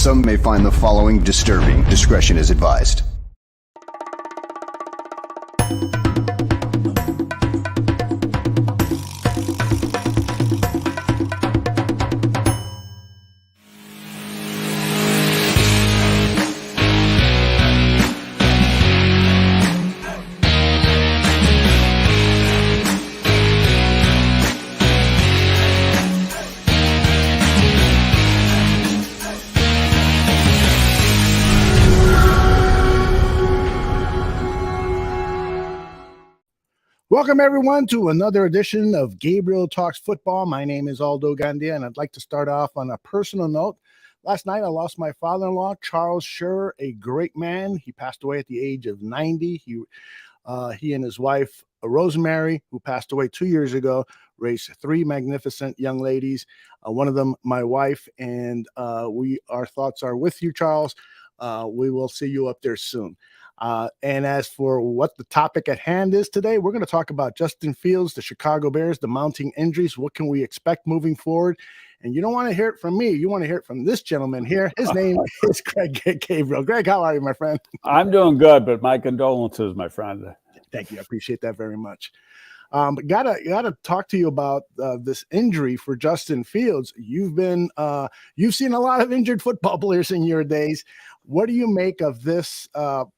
Some may find the following disturbing. Discretion is advised. Welcome, everyone, to another edition of Gabriel Talks Football. My name is Aldo Gandia, and I'd like to start off on a personal note. Last night, I lost my father-in-law, Charles Scher, a great man. He passed away at the age of 90. He and his wife, Rosemary, who passed away 2 years ago, raised three magnificent young ladies. One of them, my wife, and our thoughts are with you, Charles. We will see you up there soon. And as for what the topic at hand is today, we're going to talk about Justin Fields, the Chicago Bears, the mounting injuries. What can we expect moving forward? And you don't want to hear it from me. You want to hear it from this gentleman here. His name is Greg Gabriel. Greg, how are you, my friend? I'm doing good, but my condolences, my friend. Thank you. I appreciate that very much. But gotta talk to you about this injury for Justin Fields. You've seen a lot of injured football players in your days. What do you make of this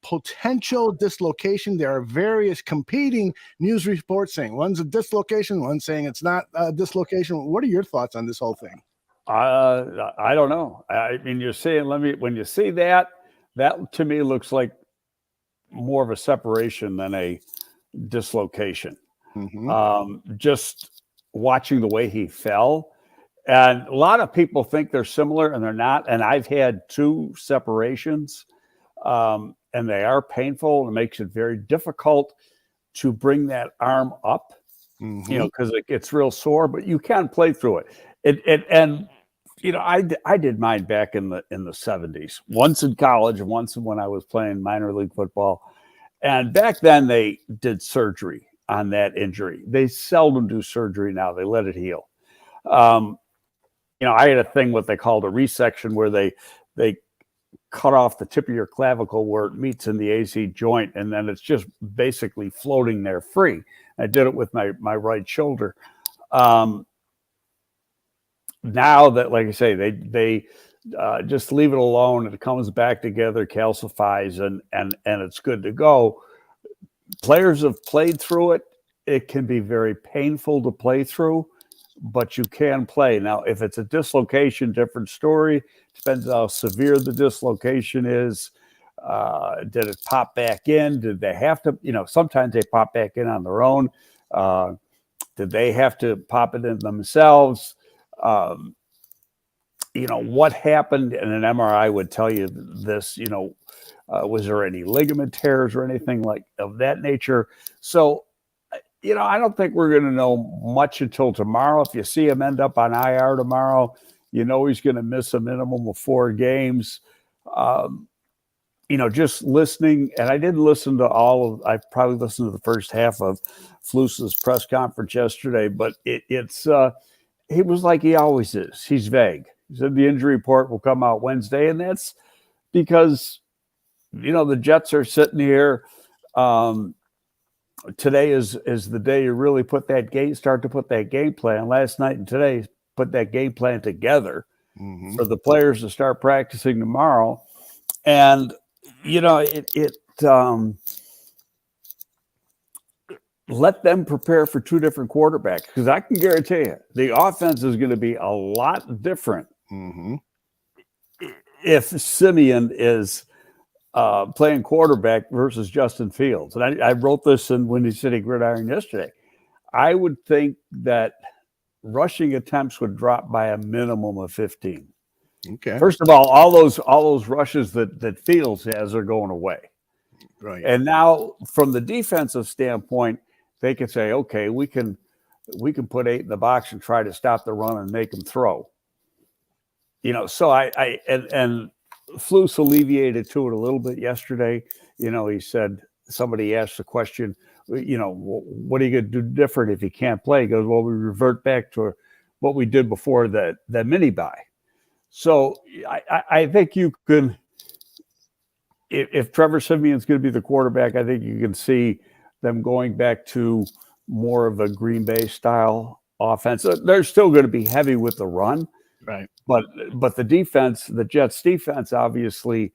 potential dislocation? There are various competing news reports saying one's a dislocation, one's saying it's not a dislocation. What are your thoughts on this whole thing? I don't know. I mean, you're saying, when you see that to me looks like more of a separation than a dislocation. Mm-hmm. Just watching the way he fell. And a lot of people think they're similar, and they're not. And I've had two separations, and they are painful, and it makes it very difficult to bring that arm up, because it gets real sore. But you can play through it. And I did mine back in the 70s, once in college and once when I was playing minor league football. And back then they did surgery on that injury. They seldom do surgery now. They let it heal. I had a thing what they called a resection, where they cut off the tip of your clavicle where it meets in the AC joint, and then it's just basically floating there free. I did it with my right shoulder. Now that, like I say, they just leave it alone, and it comes back together, calcifies, and it's good to go. Players have played through it. It can be very painful to play through, but you can play. Now, if it's a dislocation, different story. Depends how severe the dislocation is. Did it pop back in? Did they have to, sometimes they pop back in on their own. Did they have to pop it in themselves? What happened in an MRI would tell you this, was there any ligament tears or anything like of that nature? So, I don't think we're going to know much until tomorrow. If you see him end up on IR tomorrow, he's going to miss a minimum of 4 games. Just listening, and I didn't listen to I probably listened to the first half of Flus's press conference yesterday, but he was like he always is. He's vague. He said the injury report will come out Wednesday, and that's because, the Jets are sitting here. Today is the day you really start to put that game plan. Last night and today, put that game plan together for the players to start practicing tomorrow. And, let them prepare for 2 different quarterbacks, because I can guarantee you the offense is going to be a lot different if Simeon is playing quarterback versus Justin Fields. And I wrote this in Windy City Gridiron yesterday. I would think that rushing attempts would drop by a minimum of 15. Okay. First of all those rushes that Fields has are going away. Right. And now from the defensive standpoint, they can say, okay, we can put 8 in the box and try to stop the run and make them throw. So and Flus alleviated to it a little bit yesterday. He said, somebody asked the question, what are you going to do different if you can't play? He goes, well, we revert back to what we did before the mini bye. So I think you could, if Trevor Siemian's going to be the quarterback, I think you can see them going back to more of a Green Bay style offense. They're still going to be heavy with the run, right? But the defense, the Jets defense, obviously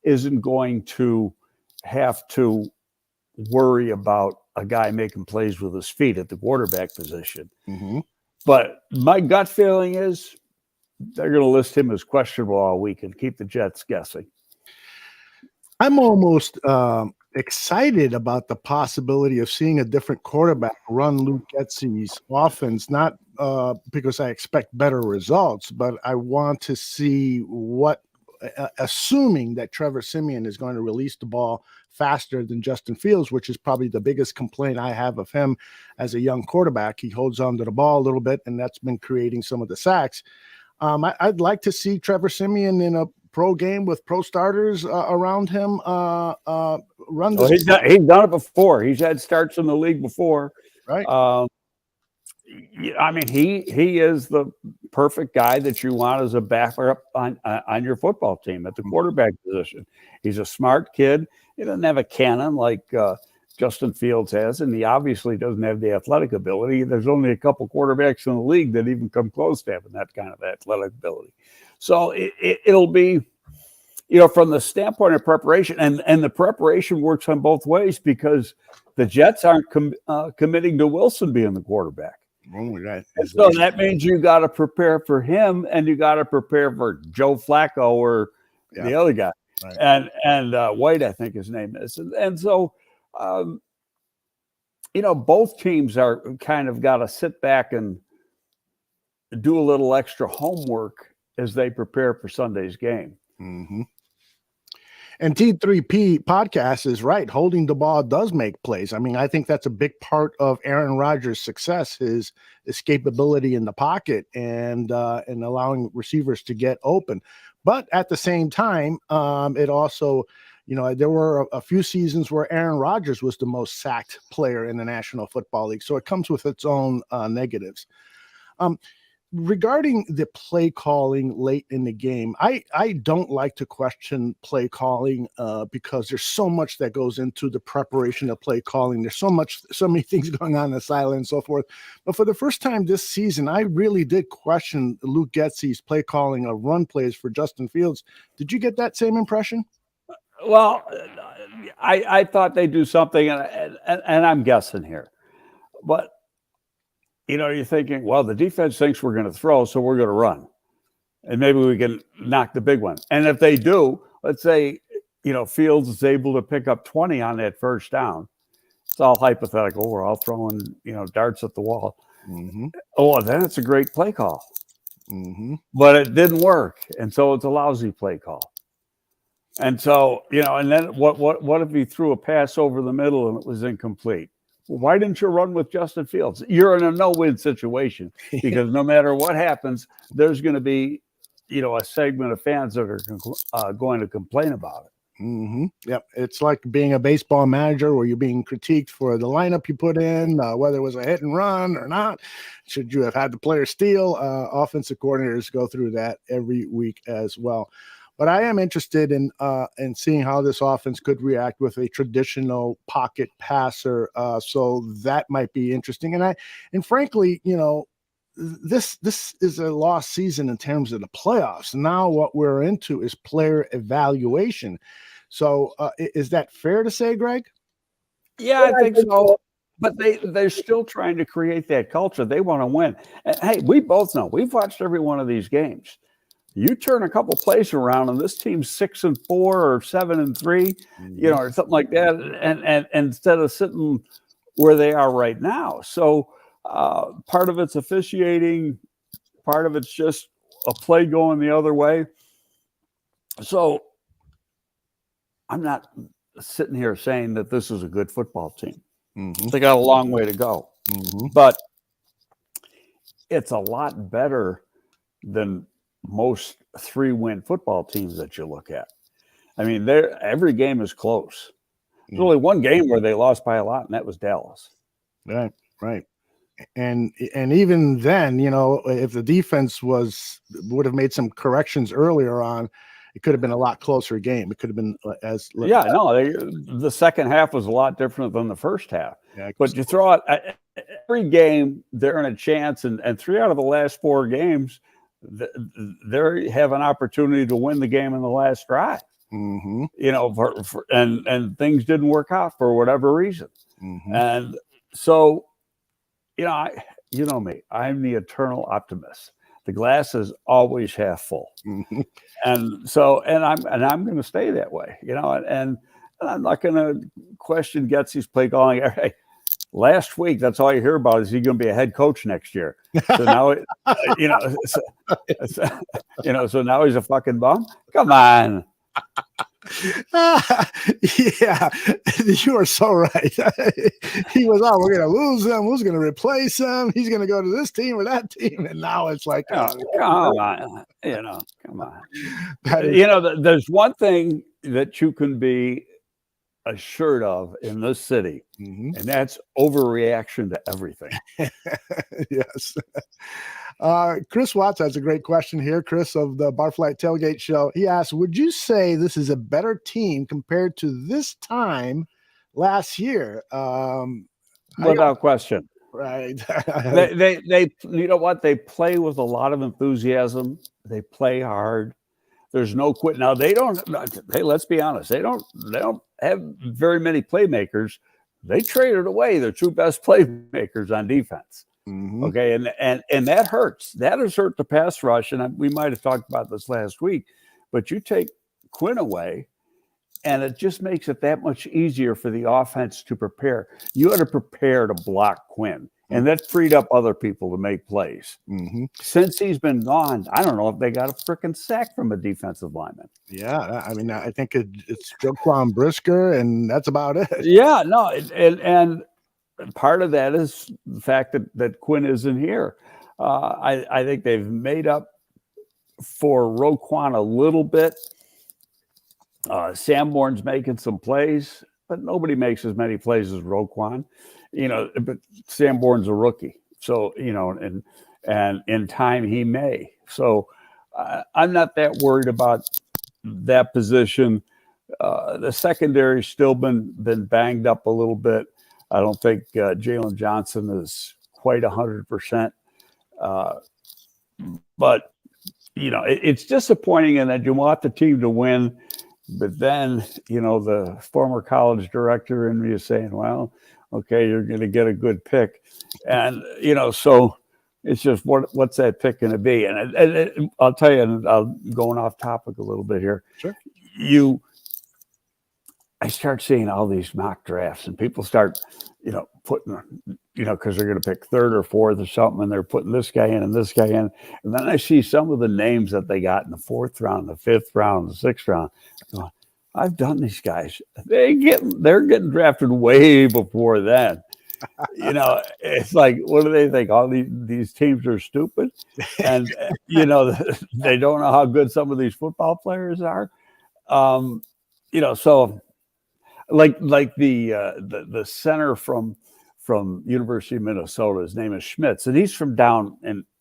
isn't going to have to worry about a guy making plays with his feet at the quarterback position. Mm-hmm. But my gut feeling is they're going to list him as questionable all week and keep the Jets guessing. I'm almost excited about the possibility of seeing a different quarterback run Luke Getsy's offense, not because I expect better results, but I want to see what, assuming that Trevor Siemian is going to release the ball faster than Justin Fields, which is probably the biggest complaint I have of him as a young quarterback. He holds on to the ball a little bit, and that's been creating some of the sacks. I'd like to see Trevor Siemian in a pro game with pro starters around him run this. He's done it before. He's had starts in the league before. Right. I mean, he is the perfect guy that you want as a backup on your football team at the quarterback position. He's a smart kid. He doesn't have a cannon like Justin Fields has, and he obviously doesn't have the athletic ability. There's only a couple quarterbacks in the league that even come close to having that kind of athletic ability. So it'll be, from the standpoint of preparation, and the preparation works on both ways because the Jets aren't committing to Wilson being the quarterback. Right. So that means you got to prepare for him, and you got to prepare for Joe Flacco or the other guy, right. and White, I think his name is, and so both teams are kind of got to sit back and do a little extra homework as they prepare for Sunday's game. Mm-hmm. And T3P podcast is right. Holding the ball does make plays. I mean, I think that's a big part of Aaron Rodgers' success, his escapability in the pocket and allowing receivers to get open. But at the same time, it also, there were a few seasons where Aaron Rodgers was the most sacked player in the National Football League. So it comes with its own negatives. Regarding the play calling late in the game, I don't like to question play calling because there's so much that goes into the preparation of play calling. There's so many things going on in the sideline and so forth. But for the first time this season, I really did question Luke Getsy's play calling of run plays for Justin Fields. Did you get that same impression? Well, I thought they'd do something, and I'm guessing here, but you're thinking, well, the defense thinks we're going to throw, so we're going to run. And maybe we can knock the big one. And if they do, let's say, Fields is able to pick up 20 on that first down. It's all hypothetical. We're all throwing, darts at the wall. Mm-hmm. Oh, then it's a great play call. Mm-hmm. But it didn't work. And so it's a lousy play call. And so, and then what if he threw a pass over the middle and it was incomplete? Why didn't you run with Justin Fields? You're in a no-win situation because no matter what happens, there's going to be, a segment of fans that are going to complain about it. Mm-hmm. Yep. It's like being a baseball manager where you're being critiqued for the lineup you put in, whether it was a hit and run or not. Should you have had the player steal? Offensive coordinators go through that every week as well. But I am interested in seeing how this offense could react with a traditional pocket passer. So that might be interesting. And frankly, this is a lost season in terms of the playoffs. Now what we're into is player evaluation. So is that fair to say, Greg? Yeah, I think so. But they're still trying to create that culture. They want to win. And hey, we both know. We've watched every one of these games. You turn a couple plays around, and this team's 6-4 or 7-3, or something like that, and instead of sitting where they are right now. So part of it's officiating, part of it's just a play going the other way. So I'm not sitting here saying that this is a good football team. Mm-hmm. They got a long way to go, but it's a lot better than most 3-win football teams that you look at. I mean, every game is close. There's only one game where they lost by a lot, and that was Dallas. Right. And even then, if the defense would have made some corrections earlier on, it could have been a lot closer game. It could have been the second half was a lot different than the first half. Yeah, but you throw out every game, they're in a chance, and 3 out of the last 4 games, they have an opportunity to win the game in the last drive. Mm-hmm. And things didn't work out for whatever reason. Mm-hmm. And so, you know me, I'm the eternal optimist. The glass is always half full. Mm-hmm. And so, and I'm going to stay that way, and I'm not going to question Getsy's play calling. Hey, last week, that's all you hear about is he going to be a head coach next year. So now, so now he's a fucking bum. Come on. Yeah, you are so right. He was, we're going to lose him. Who's going to replace him? He's going to go to this team or that team. And now it's like, come on. Come on. There's one thing that you can be assured of in this city, mm-hmm. and that's overreaction to everything. Yes. Chris Watts has a great question here. Chris of the Barflight Tailgate Show. He asks, would you say this is a better team compared to this time last year? Without question. Right. they you know what? They play with a lot of enthusiasm. They play hard. There's no quit. Now they don't. Hey, let's be honest. They don't have very many playmakers. They traded away their 2 best playmakers on defense. Mm-hmm. Okay, and that hurts. That has hurt the pass rush, and we might have talked about this last week. But you take Quinn away, and it just makes it that much easier for the offense to prepare. You had to prepare to block Quinn, and that freed up other people to make plays. Mm-hmm. Since he's been gone, I don't know if they got a freaking sack from a defensive lineman. Yeah, I mean, I think it's Jaquan Brisker, and that's about it. Yeah, no, and part of that is the fact that Quinn isn't here. I think they've made up for Roquan a little bit. Sanborn's making some plays, but nobody makes as many plays as Roquan. But Sanborn's a rookie, so and in time he may. So I'm not that worried about that position. The secondary's still been banged up a little bit. I don't think Jalen Johnson is quite 100%. But, it's disappointing in that you want the team to win. But then, the former college director in me is saying, well, okay, you're going to get a good pick. And, so it's just what's that pick going to be? And I'll tell you, and I'm going off topic a little bit here. Sure. I start seeing all these mock drafts and people start, putting, because they're going to pick 3rd or 4th or something, and they're putting this guy in and this guy in. And then I see some of the names that they got in the 4th round, the 5th round, the 6th round. Going, I've done these guys. They're getting drafted way before then. It's like, what do they think? All these teams are stupid, and they don't know how good some of these football players are. So. Like the center from University of Minnesota, his name is Schmitz, and he's from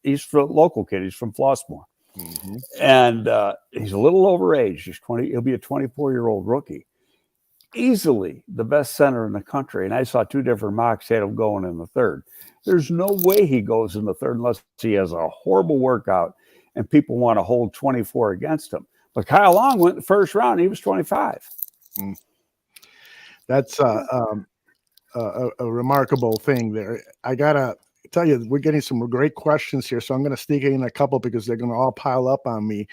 he's a local kid. He's from Flossmoor, mm-hmm. and he's a little overage. He's 20. He'll be a 24-year-old rookie, easily the best center in the country. And I saw 2 different mocks had him going in the 3rd. There's no way he goes in the 3rd unless he has a horrible workout and people want to hold 24 against him. But Kyle Long went the 1st round. He was 25. Mm. That's a remarkable thing there. I gotta tell you, we're getting some great questions here, so I'm going to sneak in a couple because they're going to all pile up on me.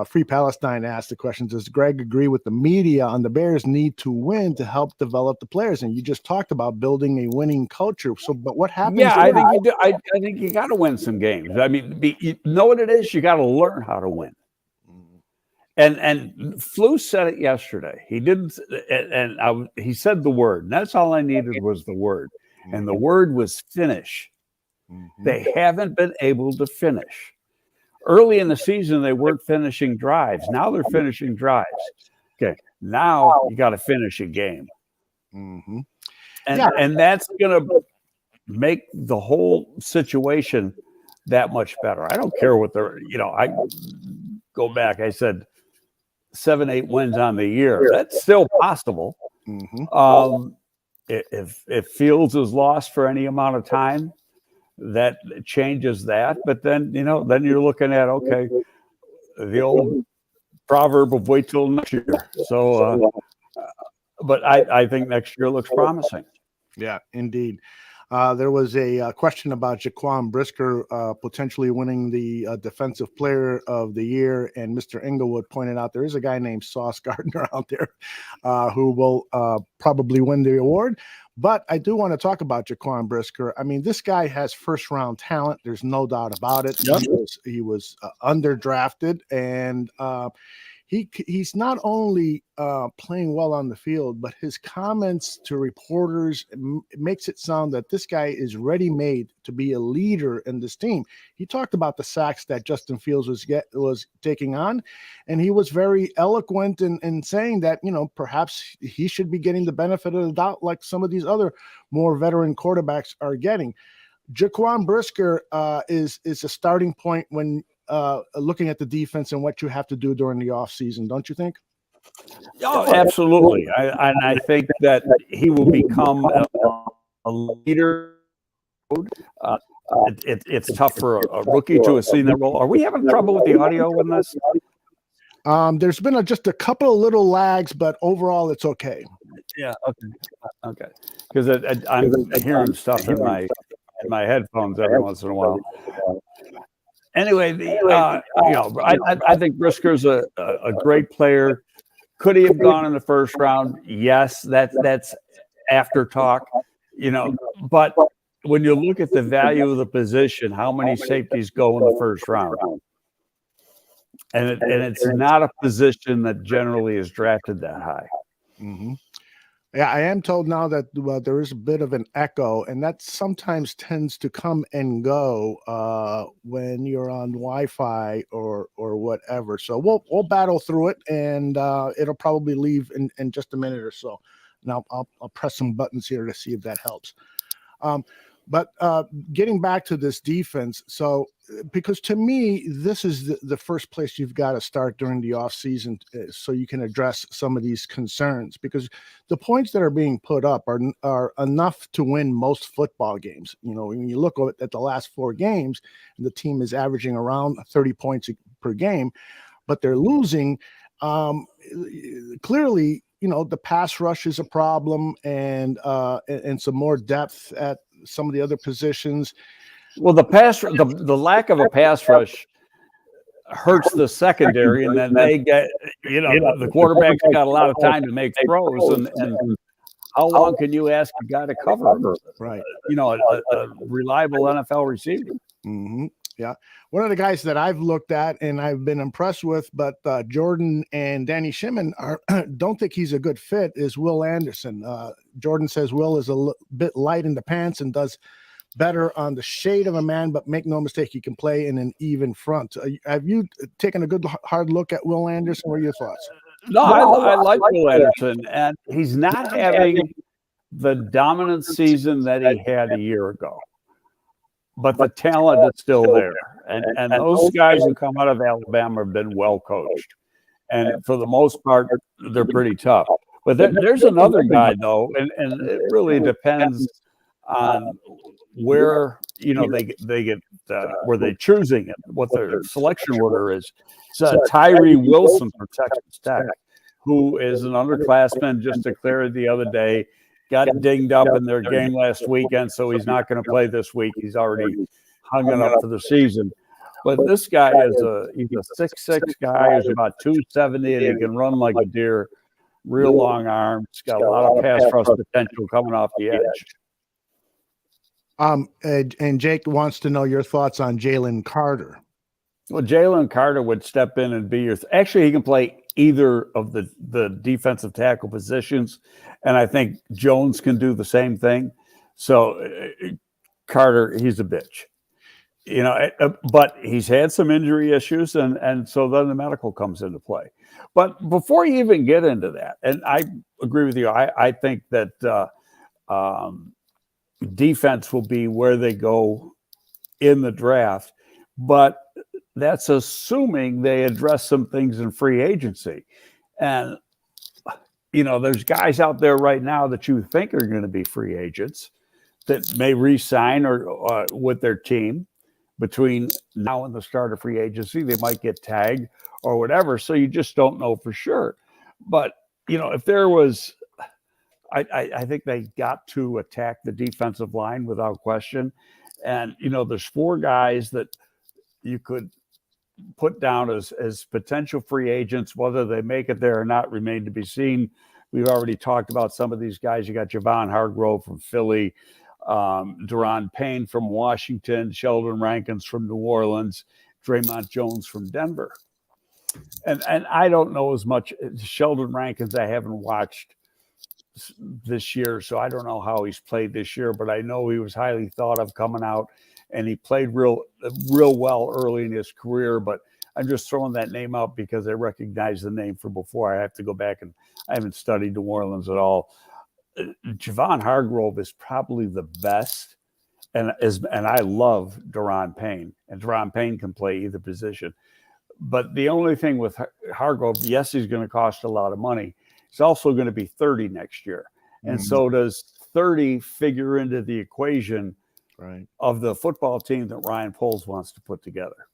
Free Palestine asked the question: does Greg agree with the media on the Bears need to win to help develop the players? And you just talked about building a winning culture. So, but what happens? Yeah, I think you do. I think you got to win some games. I mean, you know what it is? You got to learn how to win. And Flu said it yesterday. He didn't, he said the word. And that's all I needed was the word, and the word was finish. Mm-hmm. They haven't been able to finish. Early in the season, they weren't finishing drives. Now they're finishing drives. Okay, now you got to finish a game, mm-hmm. and that's gonna make the whole situation that much better. I don't care what I go back. I said 7-8 wins on the year. That's still possible. If Fields is lost for any amount of time, that changes that. But then, then you're looking at, okay, the old proverb of wait till next year. So, but I think next year looks promising. Yeah, indeed. There was a question about Jaquan Brisker potentially winning the Defensive Player of the Year, and Mr. Englewood pointed out there is a guy named Sauce Gardner out there who will probably win the award. But I do want to talk about Jaquan Brisker. I mean, this guy has first-round talent. There's no doubt about it. Yep. He was underdrafted, and he's not only playing well on the field, but his comments to reporters makes it sound that this guy is ready-made to be a leader in this team. He talked about the sacks that Justin Fields was taking on, and he was very eloquent in saying that, perhaps he should be getting the benefit of the doubt like some of these other more veteran quarterbacks are getting. Jaquan Brisker is a starting point when looking at the defense and what you have to do during the offseason, don't you think? Oh, absolutely. I think that he will become a leader. It's tough for a rookie to assume that role. Are we having trouble with the audio in this? There's been just a couple of little lags, but overall it's okay. Yeah. Okay. Because I'm hearing stuff in my headphones every once in a while. Anyway, I think Brisker's a great player. Could he have gone in the first round? Yes, that's after talk, But when you look at the value of the position, how many safeties go in the first round? And it's not a position that generally is drafted that high. Mm-hmm. Yeah, I am told now that there is a bit of an echo, and that sometimes tends to come and go when you're on Wi-Fi or whatever. So we'll battle through it, and it'll probably leave in just a minute or so. Now I'll press some buttons here to see if that helps. But getting back to this defense, so because to me, this is the first place you've got to start during the offseason so you can address some of these concerns, because the points that are being put up are enough to win most football games. When you look at the last 4 games, and the team is averaging around 30 points per game, but they're losing. Clearly, the pass rush is a problem, and some more depth at some of the other positions. Well, the lack of a pass rush hurts the secondary, and then they get, the quarterback's got a lot of time to make throws, and how long can you ask a guy to cover? Right. A reliable NFL receiver. Mm-hmm. Yeah. One of the guys that I've looked at and I've been impressed with, but Jordan and Danny Shimon don't think he's a good fit, is Will Anderson. Jordan says Will is a bit light in the pants and does better on the shade of a man, but make no mistake, he can play in an even front. Have you taken a good hard look at Will Anderson? What are your thoughts? No, I like Will Anderson, and he's not having the dominant season that he had a year ago. But the talent is still there. And those guys who come out of Alabama have been well coached. And for the most part, they're pretty tough. But there's another guy, though, and it really depends on where, they get, where they're choosing it, what their selection order is. So Tyree Wilson for Texas Tech, who is an underclassman, just declared the other day, got dinged up in their game last weekend, so he's not going to play this week. He's already hung it up for the season. But this guy he's a 6'6" guy. He's about 270, and he can run like a deer. Real long arms. Got a lot of pass rush potential coming off the edge. And Jake wants to know your thoughts on Jalen Carter. Well, Jalen Carter would step in and be actually, he can play either of the defensive tackle positions, and I think Jones can do the same thing. So Carter, he's a bitch, but he's had some injury issues, and so then the medical comes into play. But before you even get into that, and I agree with you, I think that defense will be where they go in the draft, but that's assuming they address some things in free agency. And, there's guys out there right now that you think are going to be free agents that may re-sign or with their team between now and the start of free agency. They might get tagged or whatever. So you just don't know for sure. But, if there was, I think they got to attack the defensive line without question. And, there's 4 guys that you could put down as potential free agents. Whether they make it there or not remain to be seen. We've already talked about some of these guys. You got Javon Hargrove from Philly, Deron Payne from Washington, Sheldon Rankins from New Orleans, Draymond Jones from Denver. And I don't know as much. Sheldon Rankins I haven't watched this year, so I don't know how he's played this year, but I know he was highly thought of coming out, and he played real well early in his career. But I'm just throwing that name out because I recognize the name from before. I have to go back, and I haven't studied New Orleans at all. Javon Hargrove is probably the best, and I love Deron Payne, and Deron Payne can play either position. But the only thing with Hargrove, yes, he's going to cost a lot of money. He's also going to be 30 next year. And so does 30 figure into the equation of the football team that Ryan Poles wants to put together.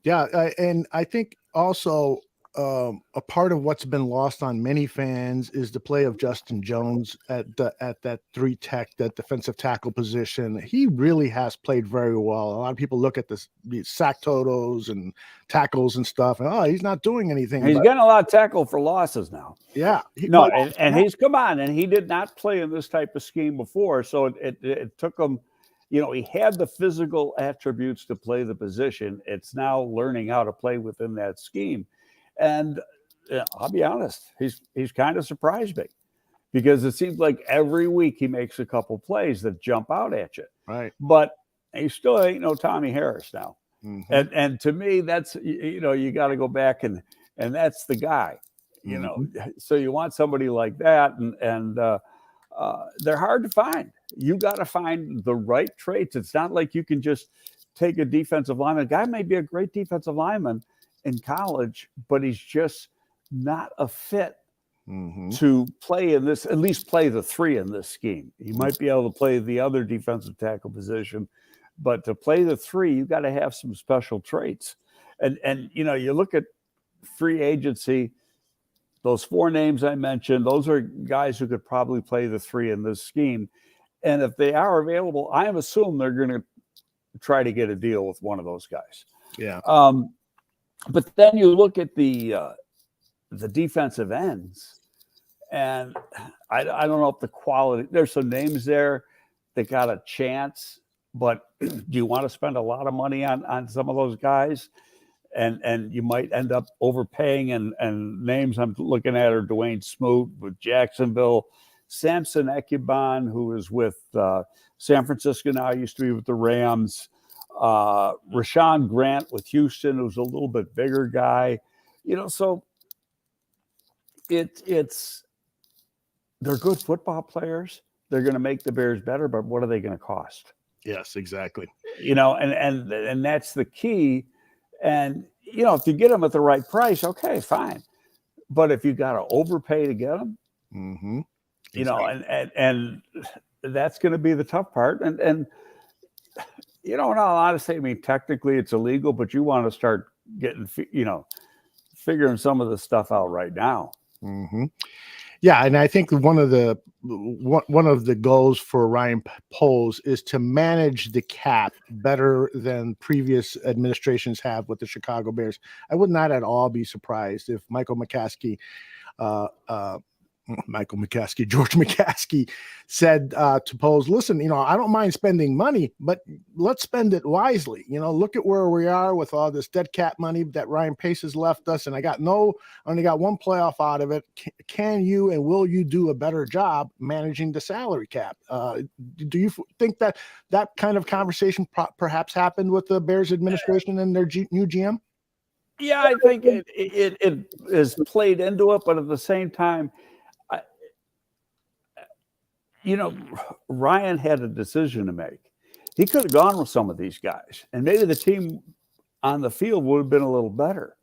Yeah, and I think also a part of what's been lost on many fans is the play of Justin Jones at that 3 tech, that defensive tackle position. He really has played very well. A lot of people look at the sack totals and tackles and stuff, and he's not doing anything. He's getting a lot of tackle for losses now. Yeah, he's come on, and he did not play in this type of scheme before, so it took him. He had the physical attributes to play the position. It's now learning how to play within that scheme. And I'll be honest, he's kind of surprised me, because it seems like every week he makes a couple plays that jump out at you. Right. But he still ain't no Tommy Harris now. And to me, that's, you got to go back and that's the guy, So you want somebody like that, and they're hard to find. You got to find the right traits. It's not like you can just take a defensive lineman. A guy may be a great defensive lineman in college, but he's just not a fit to play in this, at least play the 3 in this scheme. He might be able to play the other defensive tackle position, but to play the 3, you got to have some special traits. And you look at free agency, those 4 names I mentioned, those are guys who could probably play the 3 in this scheme. And if they are available, I assume they're going to try to get a deal with one of those guys. Yeah. But then you look at the defensive ends, and I don't know if the quality, there's some names there that got a chance, but do you want to spend a lot of money on some of those guys? And you might end up overpaying, and names I'm looking at are Dwayne Smoot with Jacksonville, Samson Ekubon, who is with San Francisco now, used to be with the Rams, Rashawn Grant with Houston, who's a little bit bigger guy, so it's they're good football players. They're going to make the Bears better, but what are they going to cost? Yes, exactly. And that's the key. And if you get them at the right price, okay, fine. But if you got to overpay to get them, exactly. and that's going to be the tough part. And in all honesty, I mean, technically it's illegal, but you want to start getting, figuring some of the stuff out right now. Yeah, and I think one of the goals for Ryan Poles is to manage the cap better than previous administrations have with the Chicago Bears. I would not at all be surprised if George McCaskey said to Poles, listen, I don't mind spending money, but let's spend it wisely. Look at where we are with all this dead cap money that Ryan Pace has left us. And I only got 1 playoff out of it. Can you and will you do a better job managing the salary cap? Do you think that kind of conversation perhaps happened with the Bears administration and their new GM? Yeah, I think it is played into it, but at the same time, Ryan had a decision to make. He could have gone with some of these guys, and maybe the team on the field would have been a little better.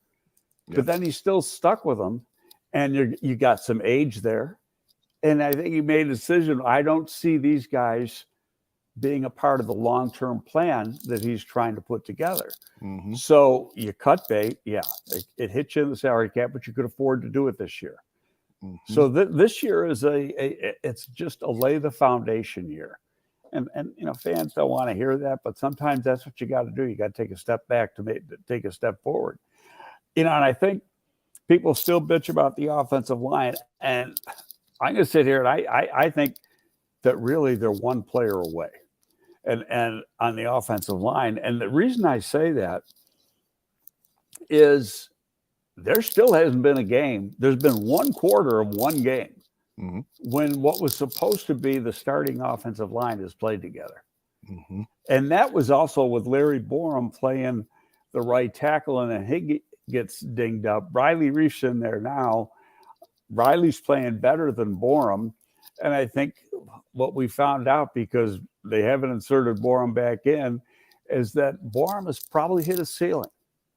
Yeah. But then he's still stuck with them, and you got some age there. And I think he made a decision. I don't see these guys being a part of the long-term plan that he's trying to put together. Mm-hmm. So you cut bait. Yeah, it hit you in the salary cap, but you could afford to do it this year. Mm-hmm. So this year is it's just a lay the foundation year. And fans don't want to hear that, but sometimes that's what you got to do. You got to take a step back to take a step forward. And I think people still bitch about the offensive line. And I'm going to sit here and I think that really they're one player away and on the offensive line. And the reason I say that is there still hasn't been a game. There's been one quarter of one game mm-hmm. when what was supposed to be the starting offensive line is played together. Mm-hmm. And that was also with Larry Borum playing the right tackle, and then he gets dinged up. Riley Reef's in there now. Riley's playing better than Borum. And I think what we found out, because they haven't inserted Borum back in, is that Borum has probably hit a ceiling.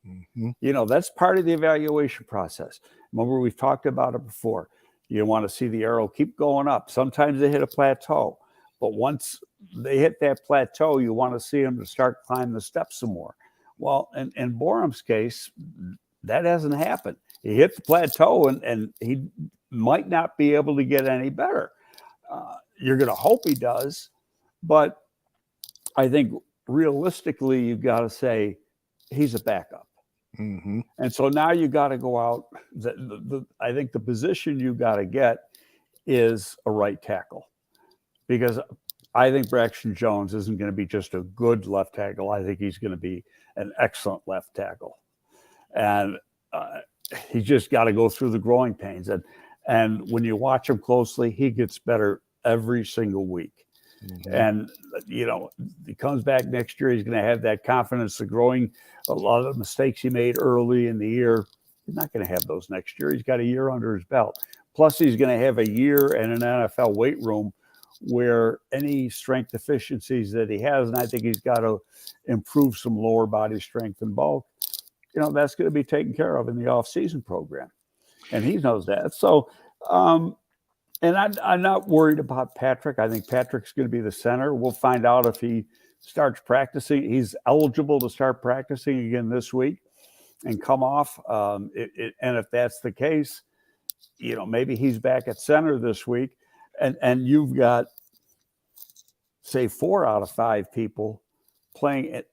Mm-hmm. That's part of the evaluation process. Remember, we've talked about it before. You want to see the arrow keep going up. Sometimes they hit a plateau. But once they hit that plateau, you want to see them to start climbing the steps some more. Well, in Borum's case, that hasn't happened. He hit the plateau, and he might not be able to get any better. You're going to hope he does, but I think realistically, you've got to say he's a backup. Mm-hmm. And so now you got to go out. I think the position you got to get is a right tackle, because I think Braxton Jones isn't going to be just a good left tackle. I think he's going to be an excellent left tackle. And he's just got to go through the growing pains. And when you watch him closely, he gets better every single week. Mm-hmm. And, he comes back next year, he's going to have that confidence of growing. A lot of the mistakes he made early in the year, he's not going to have those next year. He's got a year under his belt. Plus, he's going to have a year in an NFL weight room where any strength deficiencies that he has, and I think he's got to improve some lower body strength and bulk, that's going to be taken care of in the off-season program. And he knows that. So, and I'm not worried about Patrick. I think Patrick's going to be the center. We'll find out if he starts practicing. He's eligible to start practicing again this week and come off. And if that's the case, maybe he's back at center this week. And you've got, say, 4 out of 5 people playing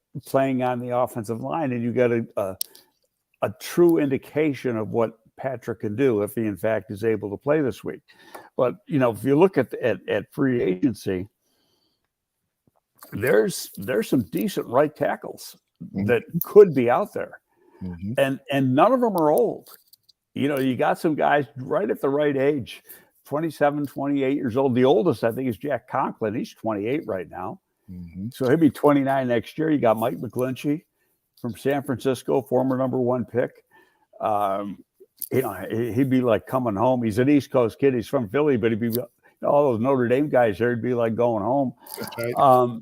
on the offensive line, and you got a true indication of what Patrick can do if he in fact is able to play this week. But if you look at free agency, there's some decent right tackles mm-hmm. that could be out there, mm-hmm. and none of them are old. You got some guys right at the right age, 27, 28 years old. The oldest I think is Jack Conklin. He's 28 right now. Mm-hmm. So he'll be 29 next year. You got Mike McGlinchey from San Francisco, former number 1 pick. He'd be like coming home. He's an East Coast kid. He's from Philly, but he'd be all those Notre Dame guys there. He'd be like going home. That's right.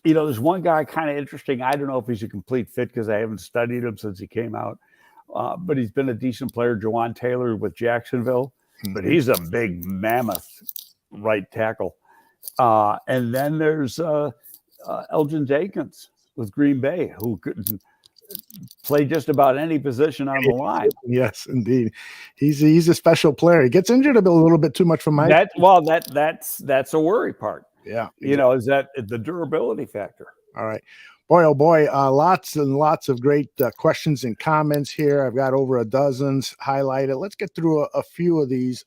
There's one guy kind of interesting. I don't know if he's a complete fit because I haven't studied him since he came out. But he's been a decent player, Jawan Taylor with Jacksonville. Mm-hmm. But he's a big mammoth right tackle. And then there's Elgin Jenkins with Green Bay, who could play just about any position on the line. Yes, indeed. He's a special player. He gets injured a little bit too much for my. That's a worry part. Yeah, is that the durability factor? All right. Boy, oh boy, lots and lots of great questions and comments here. I've got over a dozen highlighted. Let's get through a few of these.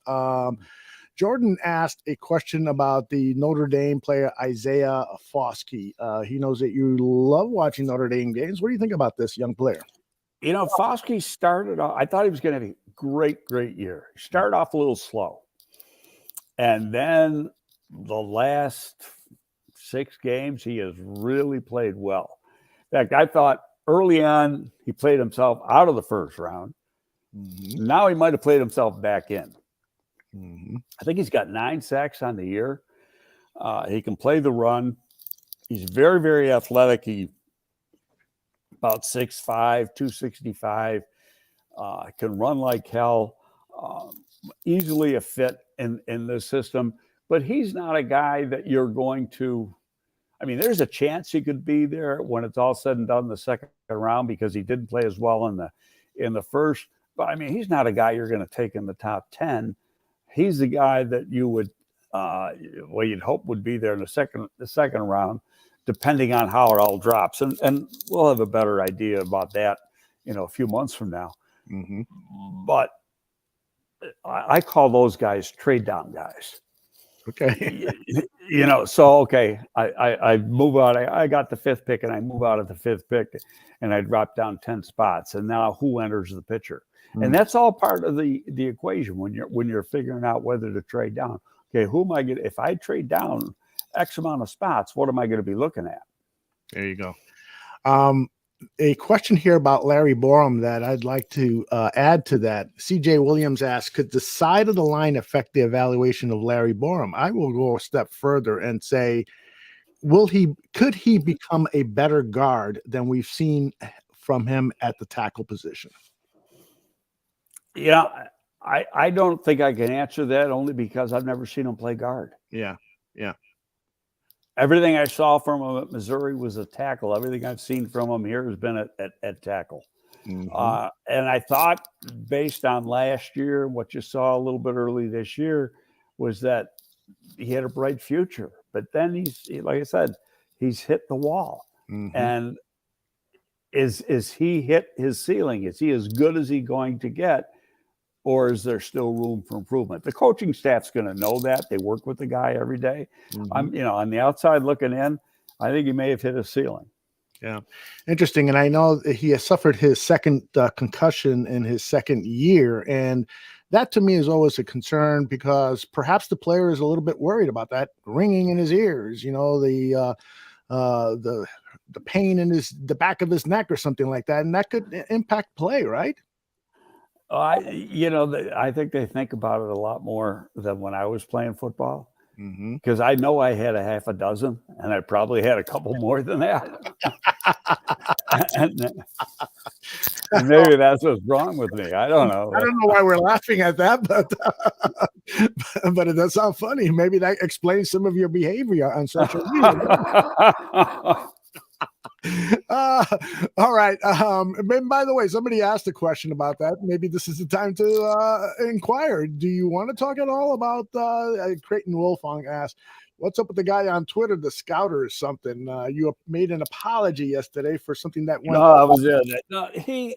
Jordan asked a question about the Notre Dame player, Isaiah Foskey. He knows that you love watching Notre Dame games. What do you think about this young player? Foskey started off, I thought he was going to have a great, great year. He started off a little slow. And then the last 6 games, he has really played well. In fact, I thought early on he played himself out of the first round. Mm-hmm. Now he might have played himself back in. Mm-hmm. I think he's got 9 sacks on the year. He can play the run. He's very, very athletic. He about 6'5", 265. Can run like hell. Easily a fit in this system. But he's not a guy that you're going to. I mean, there's a chance he could be there when it's all said and done in the second round because he didn't play as well in the first. But I mean, he's not a guy you're going to take in the top 10. He's the guy that you would, you'd hope would be there in the second round, depending on how it all drops. And we'll have a better idea about that, a few months from now. Mm-hmm. But I call those guys trade down guys. Okay. So, okay, I move out. I got the 5th pick and I move out of the 5th pick and I drop down 10 spots. And now who enters the picture? Mm-hmm. And that's all part of the equation when you're figuring out whether to trade down. Okay, who am I going to, if I trade down X amount of spots, what am I going to be looking at? There you go. A question here about Larry Borum that I'd like to add to that. CJ Williams asked, could the side of the line affect the evaluation of Larry Borum? I will go a step further and say, could he become a better guard than we've seen from him at the tackle position? I don't think I can answer that only because I've never seen him play guard. Yeah. Everything I saw from him at Missouri was a tackle. Everything I've seen from him here has been at tackle. Mm-hmm. And I thought, based on last year, what you saw a little bit early this year, was that he had a bright future. But then he's, like I said, he's hit the wall. Mm-hmm. And is he hit his ceiling? Is he as good as he's going to get? Or is there still room for improvement? The coaching staff's going to know that. They work with the guy every day. Mm-hmm. I'm, on the outside looking in, I think he may have hit a ceiling. Yeah. Interesting. And I know he has suffered his second concussion in his second year. And that to me is always a concern because perhaps the player is a little bit worried about that ringing in his ears, the pain in the back of his neck or something like that. And that could impact play, right? I think they think about it a lot more than when I was playing football because I know I had a half a dozen and I probably had a couple more than that. and maybe that's what's wrong with me. I don't know. I don't know why we're laughing at that, but it does sound funny. Maybe that explains some of your behavior on social media. All right. And by the way, somebody asked a question about that. Maybe this is the time to inquire. Do you want to talk at all about Creighton Wolfong asked, what's up with the guy on Twitter, the scouter or something? You made an apology yesterday for something that went. No, I was in it. No, he.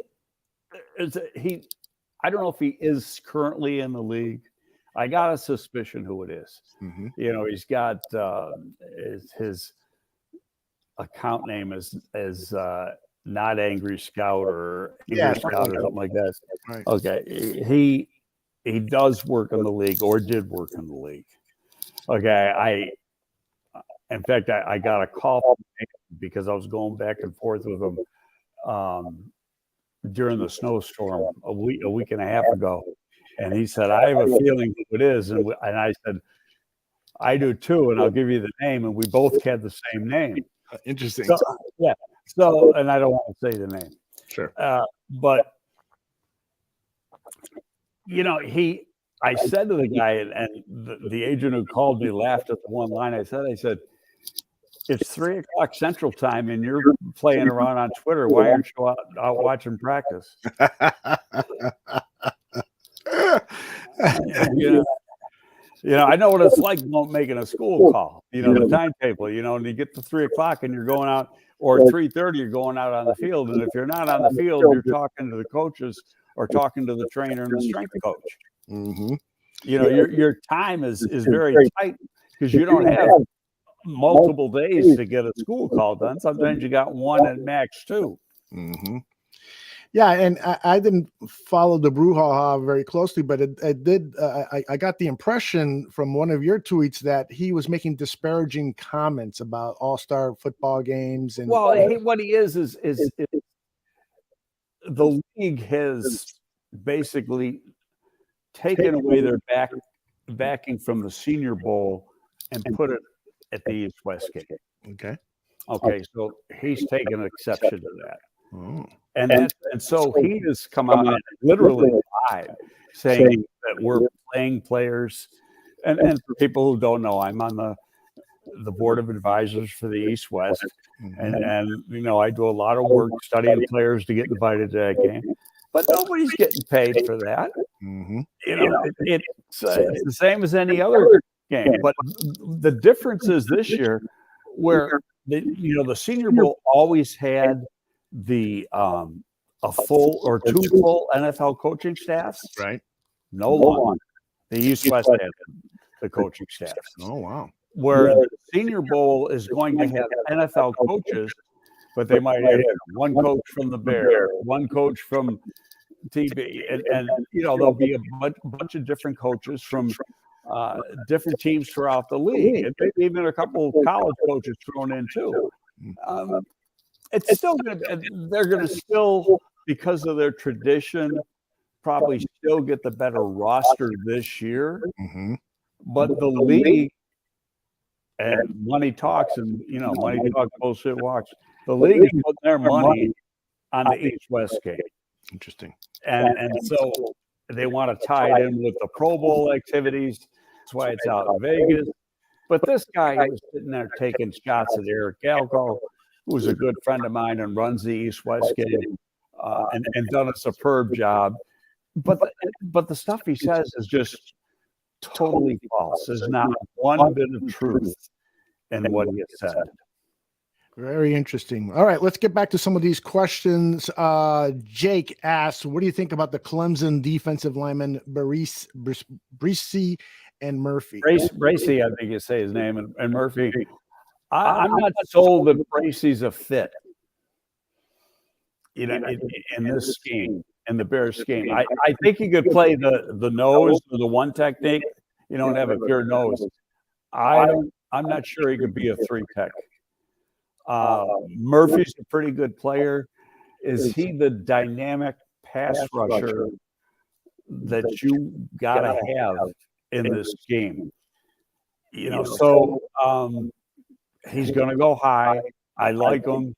I don't know if he is currently in the league. I got a suspicion who it is. Mm-hmm. He's got his account name is Not Angry Scout or Scout or something like that. Right. Okay, he does work in the league or did work in the league. Okay, in fact I got a call from him because I was going back and forth with him during the snowstorm a week and a half ago, and he said, I have a feeling who it is, and I said, I do too, and I'll give you the name, and we both had the same name. Interesting. So, yeah. So, and I don't want to say the name. Sure. But I said to the guy, and the agent who called me laughed at the one line I said, it's 3:00 Central Time and you're playing around on Twitter. Why aren't you out watching practice? I know what it's like making a school call, the timetable, and you get to 3:00 and you're going out, or 3:30, you're going out on the field. And if you're not on the field, you're talking to the coaches or talking to the trainer and the strength coach. Mm-hmm. Your time is very tight because you don't have multiple days to get a school call done. Sometimes you got one at max 2. Mm-hmm. Yeah, and I didn't follow the brouhaha very closely, but it did. I got the impression from one of your tweets that he was making disparaging comments about all-star football games. And what he is the league has basically taken away their backing from the Senior Bowl and put it at the East-West game. Okay. Okay, so he's taken exception to that. Oh. And so he has come out and literally lied, saying that we're playing players. And for people who don't know, I'm on the board of advisors for the East West, and you know, I do a lot of work studying players to get invited to that game. But nobody's getting paid for that. You know, it's the same as any other game. But the difference is this year, where the Senior Bowl always had a full or two full NFL coaching staffs. Right. No longer. The East West had the coaching staffs. Oh, wow. Where the Senior Bowl is going to have NFL coaches, but they might have one coach from the Bears, one coach from TB, and you know, there'll be a bunch of different coaches from different teams throughout the league, and maybe even a couple of college coaches thrown in too. It's still going to, they're going to still, because of their tradition, probably still get the better roster this year. But the league, and money talks, and you know, money talks, bullshit walks. The league is putting their money on the East-West game. Interesting. And so they want to tie it in with the Pro Bowl activities. That's why it's out in Vegas. But this guy was sitting there taking shots at Eric Galgo, who's a good friend of mine and runs the East-West game, and done a superb job. But the stuff he says is just totally false. There's not one bit of truth in what he has said. Very interesting. All right, let's get back to some of these questions. Jake asks, what do you think about the Clemson defensive lineman Briske and Murphy? Bracey, I think you say his name, and Murphy. I'm not sold that Bracey's a fit. You know, in this scheme, in the Bears scheme, I think he could play the nose or the one technique. You don't have a pure nose. I'm not sure he could be a three tech. Murphy's a pretty good player. Is he the dynamic pass rusher that you gotta have in this game? You know, so he's gonna go high. I like him.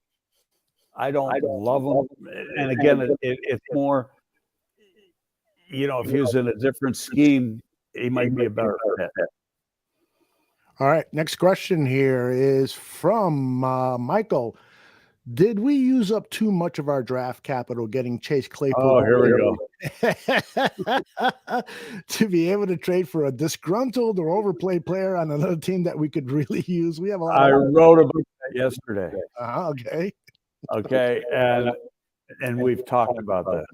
I don't love him. And again, it's more, you know, if he was in a different scheme, he might be a better fit. All right, next question here is from Michael. Did we use up too much of our draft capital getting Chase Claypool? Oh, here we go. To be able to trade for a disgruntled or overplayed player on another team that we could really use? We have a lot. I wrote about that yesterday. Okay. Okay, and we've talked about that.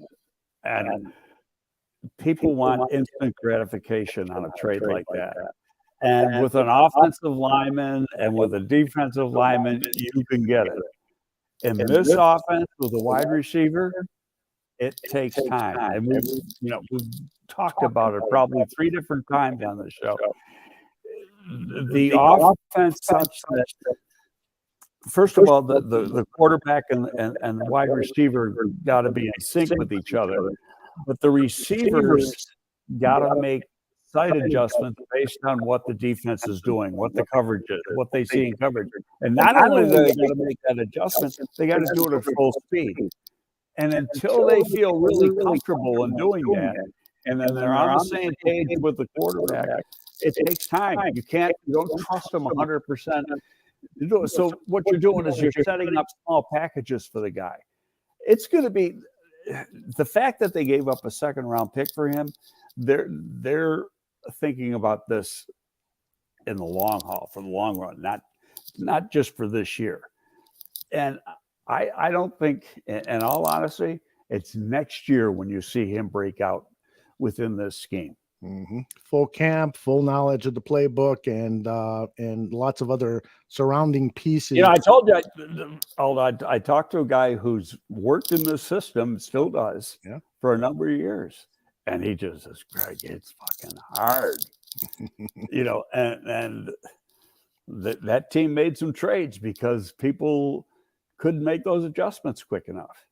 And people want instant gratification on a trade like that. And with an offensive lineman and with a defensive lineman, you can get it. In this offense with a wide receiver, it takes time. And we've talked about it probably 3 different times on the show. The offense such that, first of all, the quarterback and the wide receiver got to be in sync with each other. But the receivers got to make site adjustments based on what the defense is doing, what the coverage is, what they see in coverage. And not only do they got to make that adjustment, they got to do it at full speed. And until they feel really comfortable in doing that, and then they're on the same page with the quarterback, it takes time. You don't trust them 100%. So what you're doing is you're setting up small packages for the guy. It's going to be the fact that they gave up a second-round pick for him. They're thinking about this in the long haul, for the long run, not just for this year. And I don't think, in all honesty, it's next year when you see him break out within this scheme. Full camp, full knowledge of the playbook, and lots of other surrounding pieces. You know, I told you, I talked to a guy who's worked in this system, still does, for a number of years. And he just says, Greg, it's fucking hard. You know, and that team made some trades because people couldn't make those adjustments quick enough.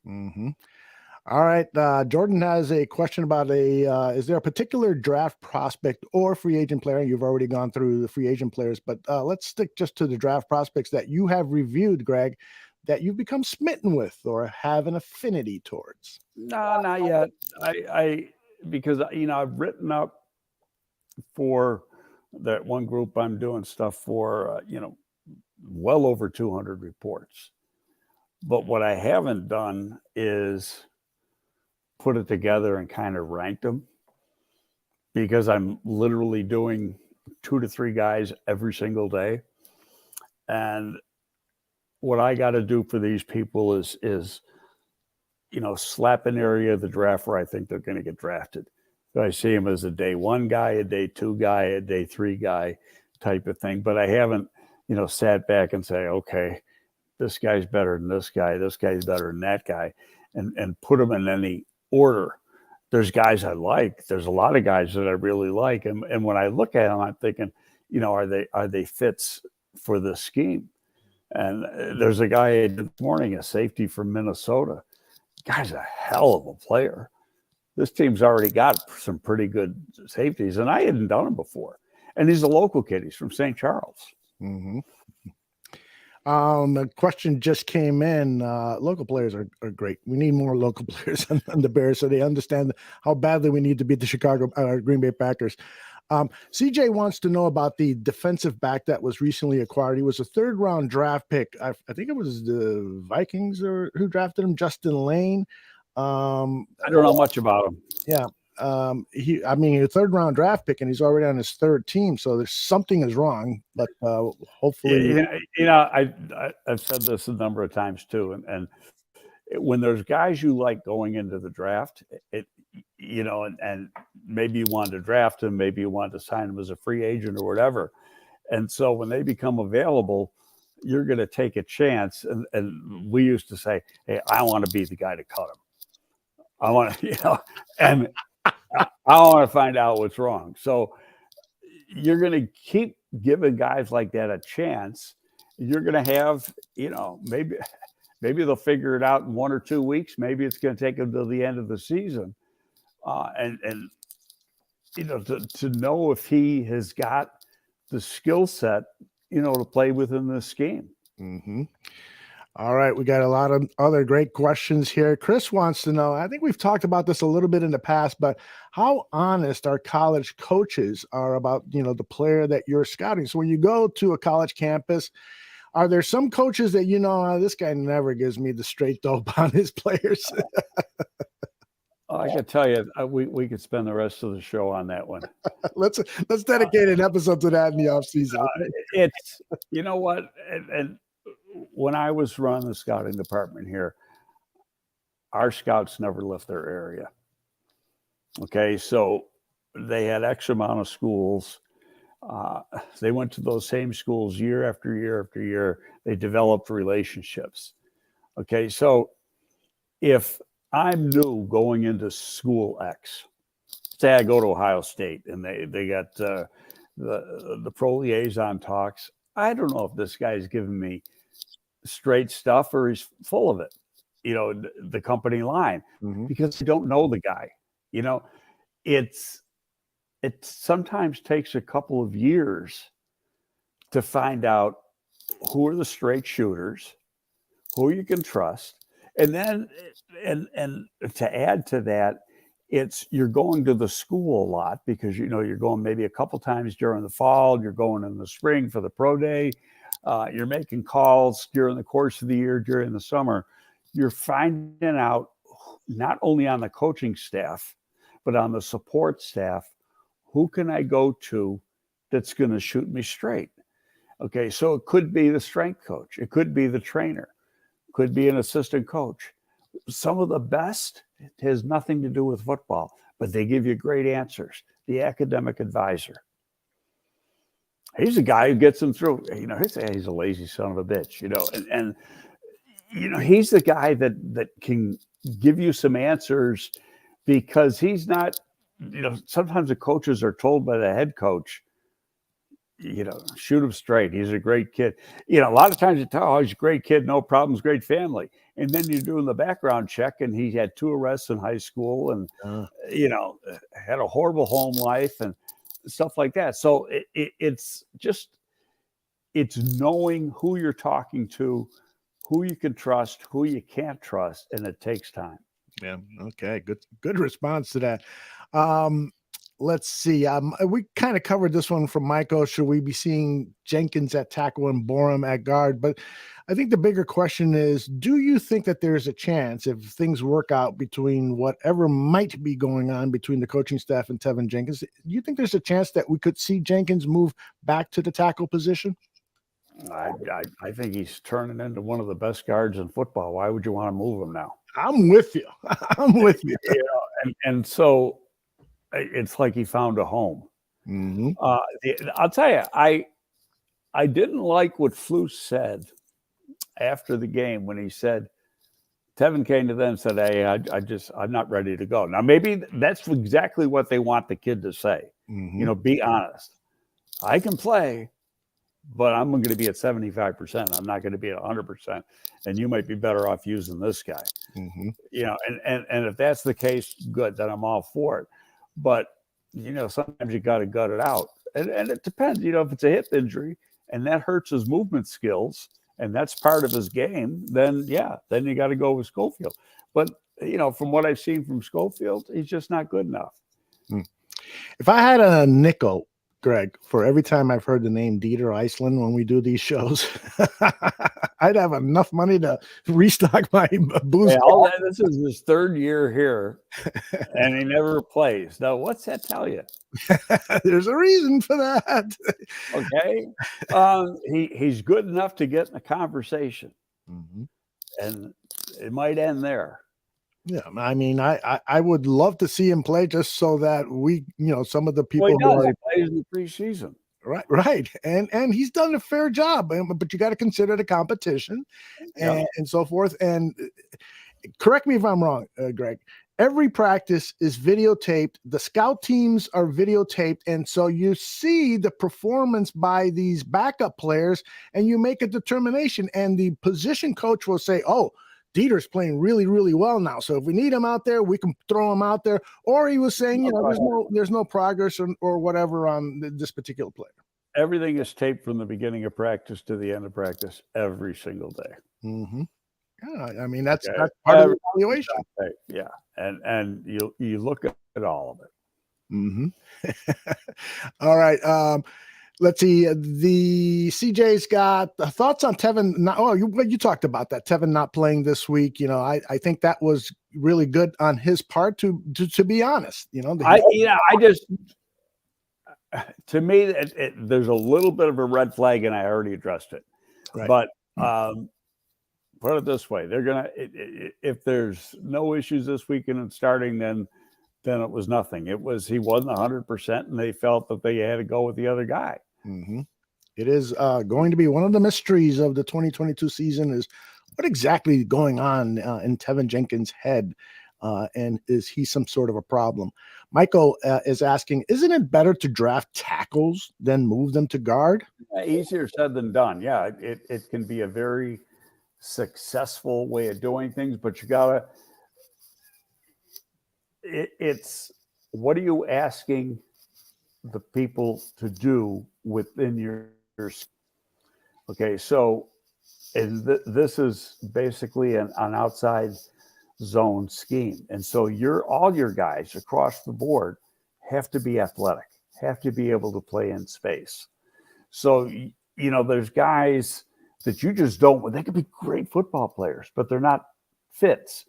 All right. Jordan has a question about is there a particular draft prospect or free agent player? You've already gone through the free agent players, but let's stick just to the draft prospects that you have reviewed, Greg, that you've become smitten with or have an affinity towards. No, not yet. Because I've written up for that one group I'm doing stuff for, well over 200 reports. But what I haven't done is put it together and kind of ranked them, because I'm literally doing 2 to 3 guys every single day. And what I got to do for these people is slap an area of the draft where I think they're going to get drafted. So I see him as a day 1 guy, a day 2 guy, a day 3 guy type of thing. But I haven't, sat back and say, okay, this guy's better than this guy's better than that guy, and put them in any order. There's guys I like. There's a lot of guys that I really like. And when I look at them, I'm thinking, are they fits for the scheme? And there's a guy this morning, a safety from Minnesota. Guy's a hell of a player. This team's already got some pretty good safeties, and I hadn't done them before. And he's a local kid. He's from St. Charles. Mm-hmm. The question just came in. Local players are great. We need more local players on the Bears so they understand how badly we need to beat the Green Bay Packers. CJ wants to know about the defensive back that was recently acquired. He was a 3rd-round draft pick. I think it was the Vikings who drafted him, Justin Lane. I don't know much about him. Yeah. A 3rd-round draft pick, and he's already on his 3rd team. So there's something is wrong, but hopefully, I've said this a number of times too. And when there's guys you like going into the draft, and maybe you wanted to draft him, maybe you wanted to sign him as a free agent or whatever. And so when they become available, you're going to take a chance. And we used to say, hey, I want to be the guy to cut him. I want to, and I want to find out what's wrong. So you're going to keep giving guys like that a chance. You're going to have, maybe they'll figure it out in 1 or 2 weeks. Maybe it's going to take them till the end of the season. To know if he has got the skill set, to play within this scheme. Mm-hmm. All right. We got a lot of other great questions here. Chris wants to know, I think we've talked about this a little bit in the past, but how honest our college coaches are about, the player that you're scouting. So when you go to a college campus, are there some coaches that, this guy never gives me the straight dope on his players? I can tell you, we could spend the rest of the show on that one. Let's dedicate an episode to that in the off season. It's, what, and when I was running the scouting department here, our scouts never left their area. Okay, so they had X amount of schools. They went to those same schools year after year after year. They developed relationships. Okay, so if I'm new going into school X, say I go to Ohio State and they got the pro liaison talks, I don't know if this guy's giving me straight stuff or he's full of it, the company line, because you don't know the guy. It sometimes takes a couple of years to find out who are the straight shooters, who you can trust. And then, and to add to that, you're going to the school a lot because, you're going maybe a couple times during the fall, you're going in the spring for the pro day. You're making calls during the course of the year, during the summer. You're finding out not only on the coaching staff, but on the support staff, who can I go to that's going to shoot me straight? Okay, so it could be the strength coach. It could be the trainer. It could be an assistant coach. Some of the best has nothing to do with football, but they give you great answers. The academic advisor. He's the guy who gets them through. He's a lazy son of a bitch, and he's the guy that can give you some answers because he's not, sometimes the coaches are told by the head coach, shoot him straight. He's a great kid. A lot of times you tell, oh, he's a great kid, no problems, great family. And then you're doing the background check, and he had 2 arrests in high school and, had a horrible home life and stuff like that. So it's knowing who you're talking to, who you can trust, who you can't trust, and it takes time. Yeah. Okay. Good response to that. Let's see. We kind of covered this one from Michael. Should we be seeing Jenkins at tackle and Borum at guard? But I think the bigger question is, do you think that there's a chance, if things work out between whatever might be going on between the coaching staff and Tevin Jenkins, do you think there's a chance that we could see Jenkins move back to the tackle position? I think he's turning into one of the best guards in football. Why would you want to move him now? I'm with you. I'm with you. And so it's like he found a home. Mm-hmm. I'll tell you, I didn't like what Flus said after the game when he said, Tevin came to them and said, hey, I'm not ready to go. Now, maybe that's exactly what they want the kid to say. Mm-hmm. Be honest. I can play, but I'm going to be at 75%. I'm not going to be at 100%. And you might be better off using this guy. Mm-hmm. And if that's the case, good, then I'm all for it. But, sometimes you got to gut it out. And it depends, if it's a hip injury and that hurts his movement skills and that's part of his game, then you got to go with Schofield. But, from what I've seen from Schofield, he's just not good enough. If I had a nickel, Greg, for every time I've heard the name Dieter Iceland when we do these shows, I'd have enough money to restock my booze. This is his 3rd year here, and he never plays. Now, what's that tell you? There's a reason for that. Okay. He's good enough to get in a conversation, and it might end there. Yeah, I mean, I would love to see him play just so that we, some of the people he plays in the preseason. Right. And he's done a fair job, but you got to consider the competition and so forth. And correct me if I'm wrong, Greg. Every practice is videotaped. The scout teams are videotaped. And so you see the performance by these backup players and you make a determination. And the position coach will say, oh, Dieter's playing really, really well now. So if we need him out there, we can throw him out there. Or he was saying, there's no progress or whatever on this particular player. Everything is taped from the beginning of practice to the end of practice every single day. Mm-hmm. Yeah, I mean, that's part of the evaluation. Yeah. And you look at all of it. Mm-hmm. All right. Let's see. The CJ's got thoughts on Tevin. You talked about that. Tevin not playing this week. I think that was really good on his part. To be honest, to me, there's a little bit of a red flag, and I already addressed it. Right. But put it this way: they're gonna. If there's no issues this weekend and starting, then it was nothing. He wasn't 100%, and they felt that they had to go with the other guy. Mm-hmm. It is going to be one of the mysteries of the 2022 season is what exactly going on in Tevin Jenkins' head, and is he some sort of a problem? Michael is asking, isn't it better to draft tackles than move them to guard? Easier said than done. Yeah, it can be a very successful way of doing things, but you gotta. It's what are you asking the people to do within your okay, so and this is basically an outside zone scheme, and so all your guys across the board have to be athletic, have to be able to play in space. So there's guys that you just don't. They could be great football players, but they're not fits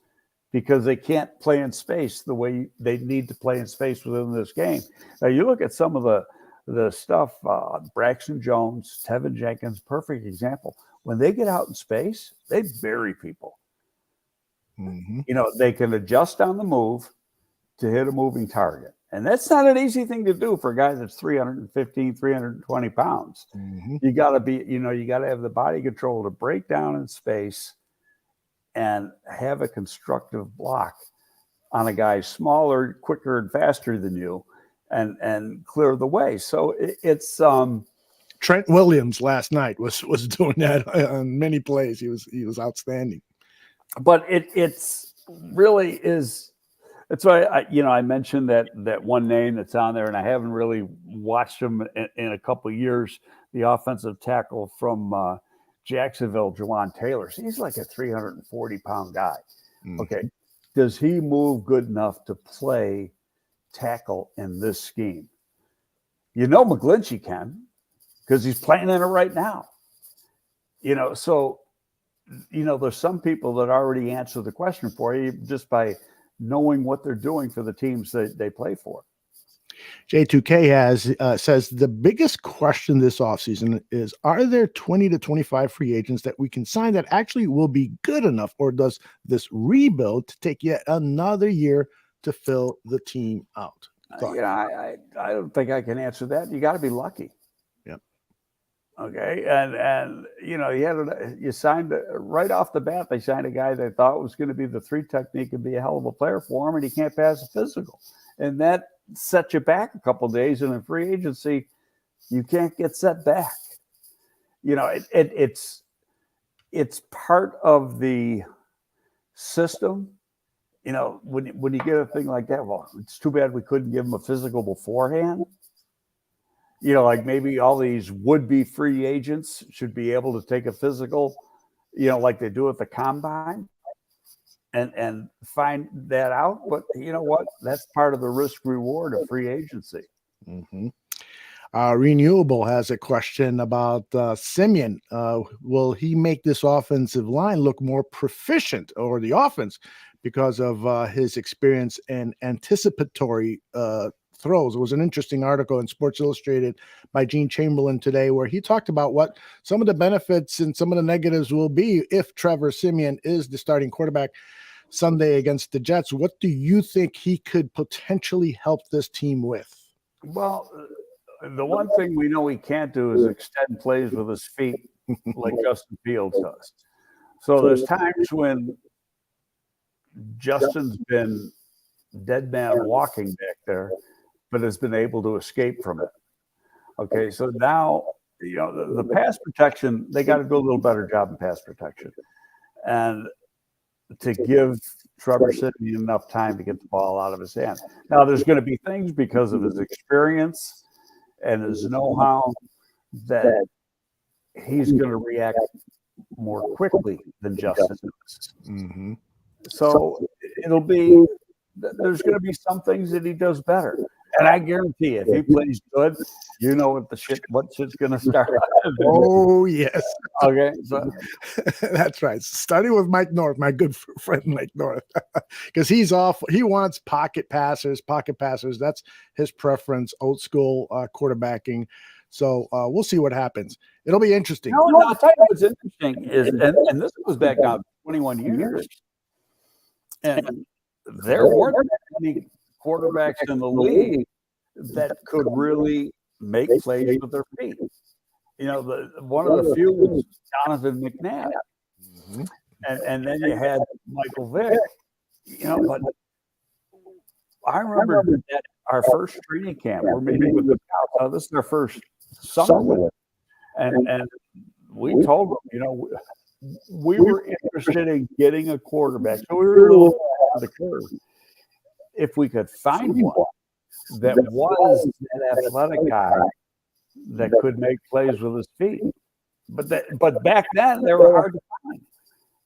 because they can't play in space the way they need to play in space within this game. Now, you look at some of the stuff, Braxton Jones, Tevin Jenkins, perfect example. When they get out in space, they bury people. Mm-hmm. They can adjust on the move to hit a moving target. And that's not an easy thing to do for a guy that's 315, 320 pounds. Mm-hmm. You got to be, you got to have the body control to break down in space and have a constructive block on a guy smaller, quicker, and faster than you and clear the way. So it's Trent Williams last night was doing that on many plays. He was outstanding. But it's really is. That's why I mentioned that one name that's on there, and I haven't really watched him in a couple of years. The offensive tackle from Jacksonville, Jaquan Taylor. He's like a 340-pound guy. Mm. Okay, does he move good enough to play tackle in this scheme? McGlinchey can, because he's playing in it right now. So there's some people that already answer the question for you just by knowing what they're doing for the teams that they play for. J2K says the biggest question this offseason is, are there 20 to 25 free agents that we can sign that actually will be good enough, or does this rebuild take yet another year to fill the team out? I don't think I can answer that. You got to be lucky. Yep. Okay. And you signed right off the bat. They signed a guy they thought was going to be the 3 technique and be a hell of a player for him, and he can't pass a physical. And that set you back a couple of days. And in free agency, you can't get set back. It's part of the system. When you get a thing like that, well, it's too bad we couldn't give him a physical beforehand. Like maybe all these would-be free agents should be able to take a physical, like they do at the combine, and find that out. But you know what? That's part of the risk-reward of free agency. Mm-hmm. Renewable has a question about Simeon. Will he make this offensive line look more proficient, or the offense, because of his experience and anticipatory throws? It was an interesting article in Sports Illustrated by Gene Chamberlain today, where he talked about what some of the benefits and some of the negatives will be if Trevor Simeon is the starting quarterback Sunday against the Jets. What do you think he could potentially help this team with? Well, the one thing we know he can't do is extend plays with his feet like Justin Fields does. So there's times when Justin's been dead man walking back there, but has been able to escape from it. Okay, so now, the pass protection, they got to do a little better job in pass protection. And to give Trevor Simeon enough time to get the ball out of his hand. Now, there's going to be things because of his experience and his know-how that he's going to react more quickly than Justin does. Mm-hmm. So there's going to be some things that he does better. And I guarantee you, if he plays good, what shit's going to start. Oh, yes. Okay. So that's right. Starting with Mike North, my good friend Mike North, because he wants pocket passers. That's his preference, old school quarterbacking. So we'll see what happens. It'll be interesting. No, I'll tell you what's interesting is, and this goes back now 21 years, and there weren't many quarterbacks in the league that could really make plays with their feet. One of the few was Jonathan McNabb. Mm-hmm. And then you had Michael Vick, but I remember that our first training camp, we're meeting with the scouts. This is our first summer. And we told them, we were interested in getting a quarterback. So we were a little ahead of the curve. If we could find one that was that athletic guy that could make plays with his feet. But back then they were hard to find.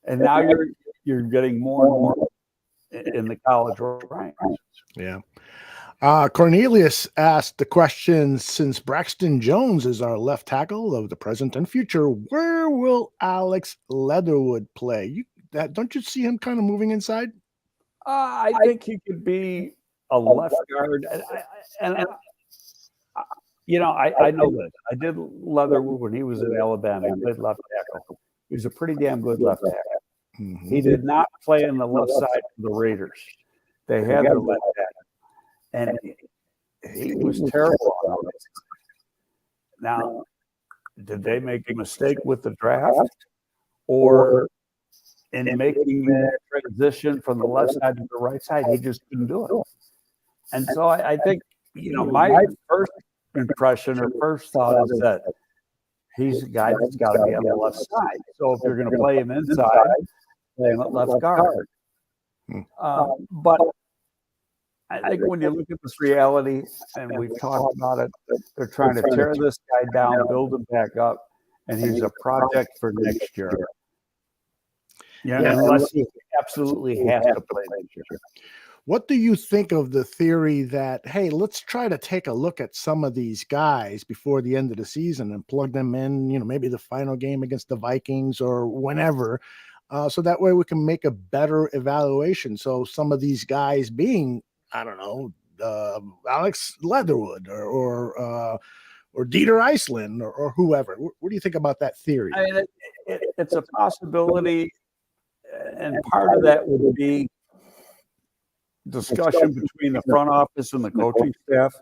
And now you're getting more and more in the college ranks. Yeah. Cornelius asked the question, since Braxton Jones is our left tackle of the present and future, where will Alex Leatherwood play? Don't you see him kind of moving inside? I think he could be a left guard. I know this. I did Leatherwood when he was in Alabama. He played left tackle. He was a pretty damn good left tackle. Mm-hmm. He did not play on the left side of the Raiders. They had their left tackle. And he was terrible on it. Now, did they make a mistake with the draft? Or in making that transition from the left side to the right side, he just couldn't do it. And so I think, my first impression or first thought is that he's a guy that's got to be on the left side. So if you're going to play him inside, play him at left guard. But I think when you look at this reality, and we've talked about it, they're trying to tear this guy down, build him back up, and he's a project for next year. Unless he absolutely has to play next year. What do you think of the theory that, hey, let's try to take a look at some of these guys before the end of the season and plug them in, maybe the final game against the Vikings or whenever, so that way we can make a better evaluation. So some of these guys being, I don't know, Alex Leatherwood or Dieter Iceland or whoever. What do you think about that theory? I mean, it's a possibility, and part of that would be discussion between the front office and the coaching staff.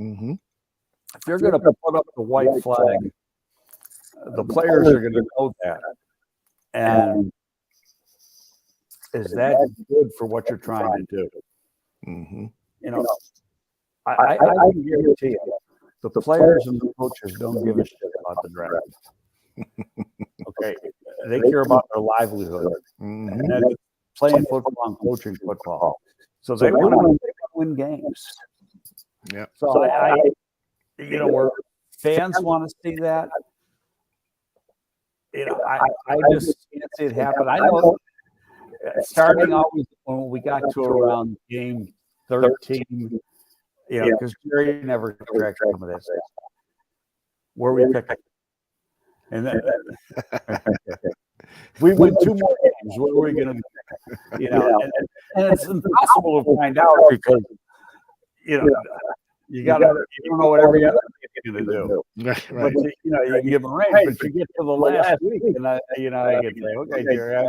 Mm-hmm. If they're going to put up the white flag, the players are going to know that. And is that good for what you're trying to do? Mm-hmm. I can guarantee you, the players and the coaches don't give a shit about the draft. Okay, they care about their livelihood, and that's playing football and coaching football. So they want to win games. Yeah. So where fans want to see that. I just can't see it happen. I know starting always when we got to around game 13, because Jerry never corrects some of this. Where we pick it. And then if we win 2 more games, what are we going to do? And it's impossible to find out because you don't know what every other team is going to do. Right. But you can give them a range, but you get to the last week, and I can say, okay, Jerry,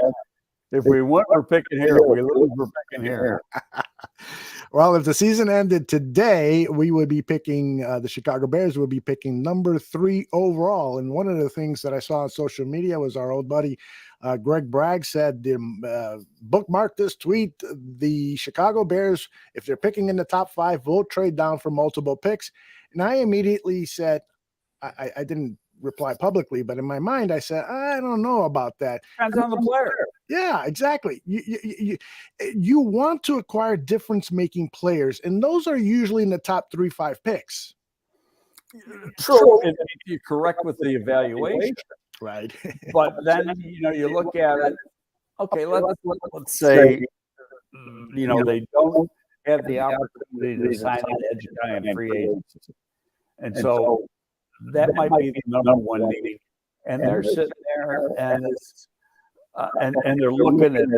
if we win, we're picking here. If we lose, we're picking here. Well, if the season ended today, we would be picking the Chicago Bears would be picking number 3 overall. And one of the things that I saw on social media was our old buddy Greg Bragg said, bookmark this tweet. The Chicago Bears, if they're picking in the top 5, will trade down for multiple picks. And I immediately said, I didn't reply publicly, but in my mind, I said, I don't know about that. Depends on the player. Yeah, exactly. You want to acquire difference-making players, and those are usually in the top 3-5 picks. True, if you're correct with the evaluation, right? But then you look at it. Okay, let's say they don't have the opportunity to sign an edge guy in free agency, and so that might be the number one need. And they're sitting there and it's. And they're looking at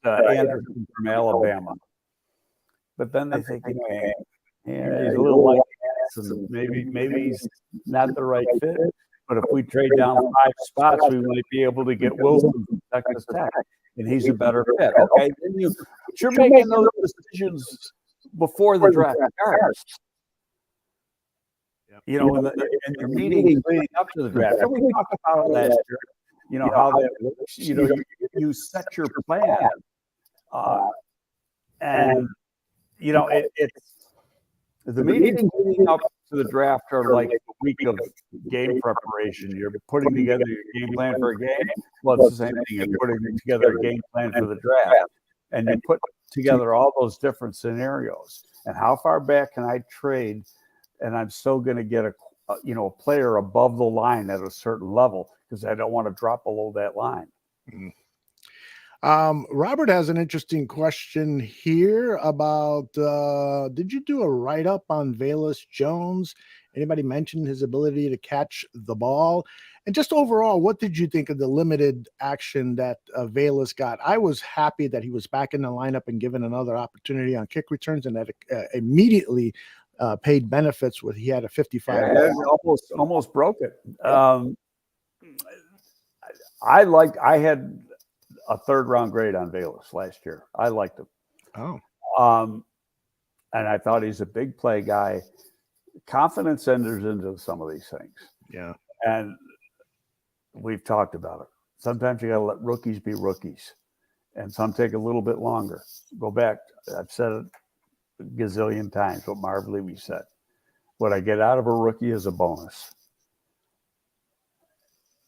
Anderson from Alabama, but then they think, he's a little like this, and maybe he's not the right fit. But if we trade down 5 spots, we might be able to get Wilson from Texas Tech, and he's a better fit. Okay, then you're making those decisions before the draft starts. In the meetings leading up to the draft. And we talked about it last year. How that works. You set your plan, and it's the meetings leading up to the draft are like a week of game preparation. You're putting together your game plan for a game. Well, it's the same thing. You're putting together a game plan for the draft, and you put together all those different scenarios. And how far back can I trade? And I'm still going to get a player above the line at a certain level because I don't want to drop below that line. Robert has an interesting question here about, did you do a write-up on Velus Jones? Anybody mention his ability to catch the ball? And just overall, what did you think of the limited action that Velus got? I was happy that he was back in the lineup and given another opportunity on kick returns, and that immediately paid benefits with he had a 55. Yeah, almost broke it. I had a 3rd round grade on Velus last year. I liked him. Oh. And I thought he's a big play guy. Confidence enters into some of these things. Yeah. And we've talked about it. Sometimes you got to let rookies be rookies, and some take a little bit longer. Go back. I've said it a gazillion times what Marv Levy said. What I get out of a rookie is a bonus.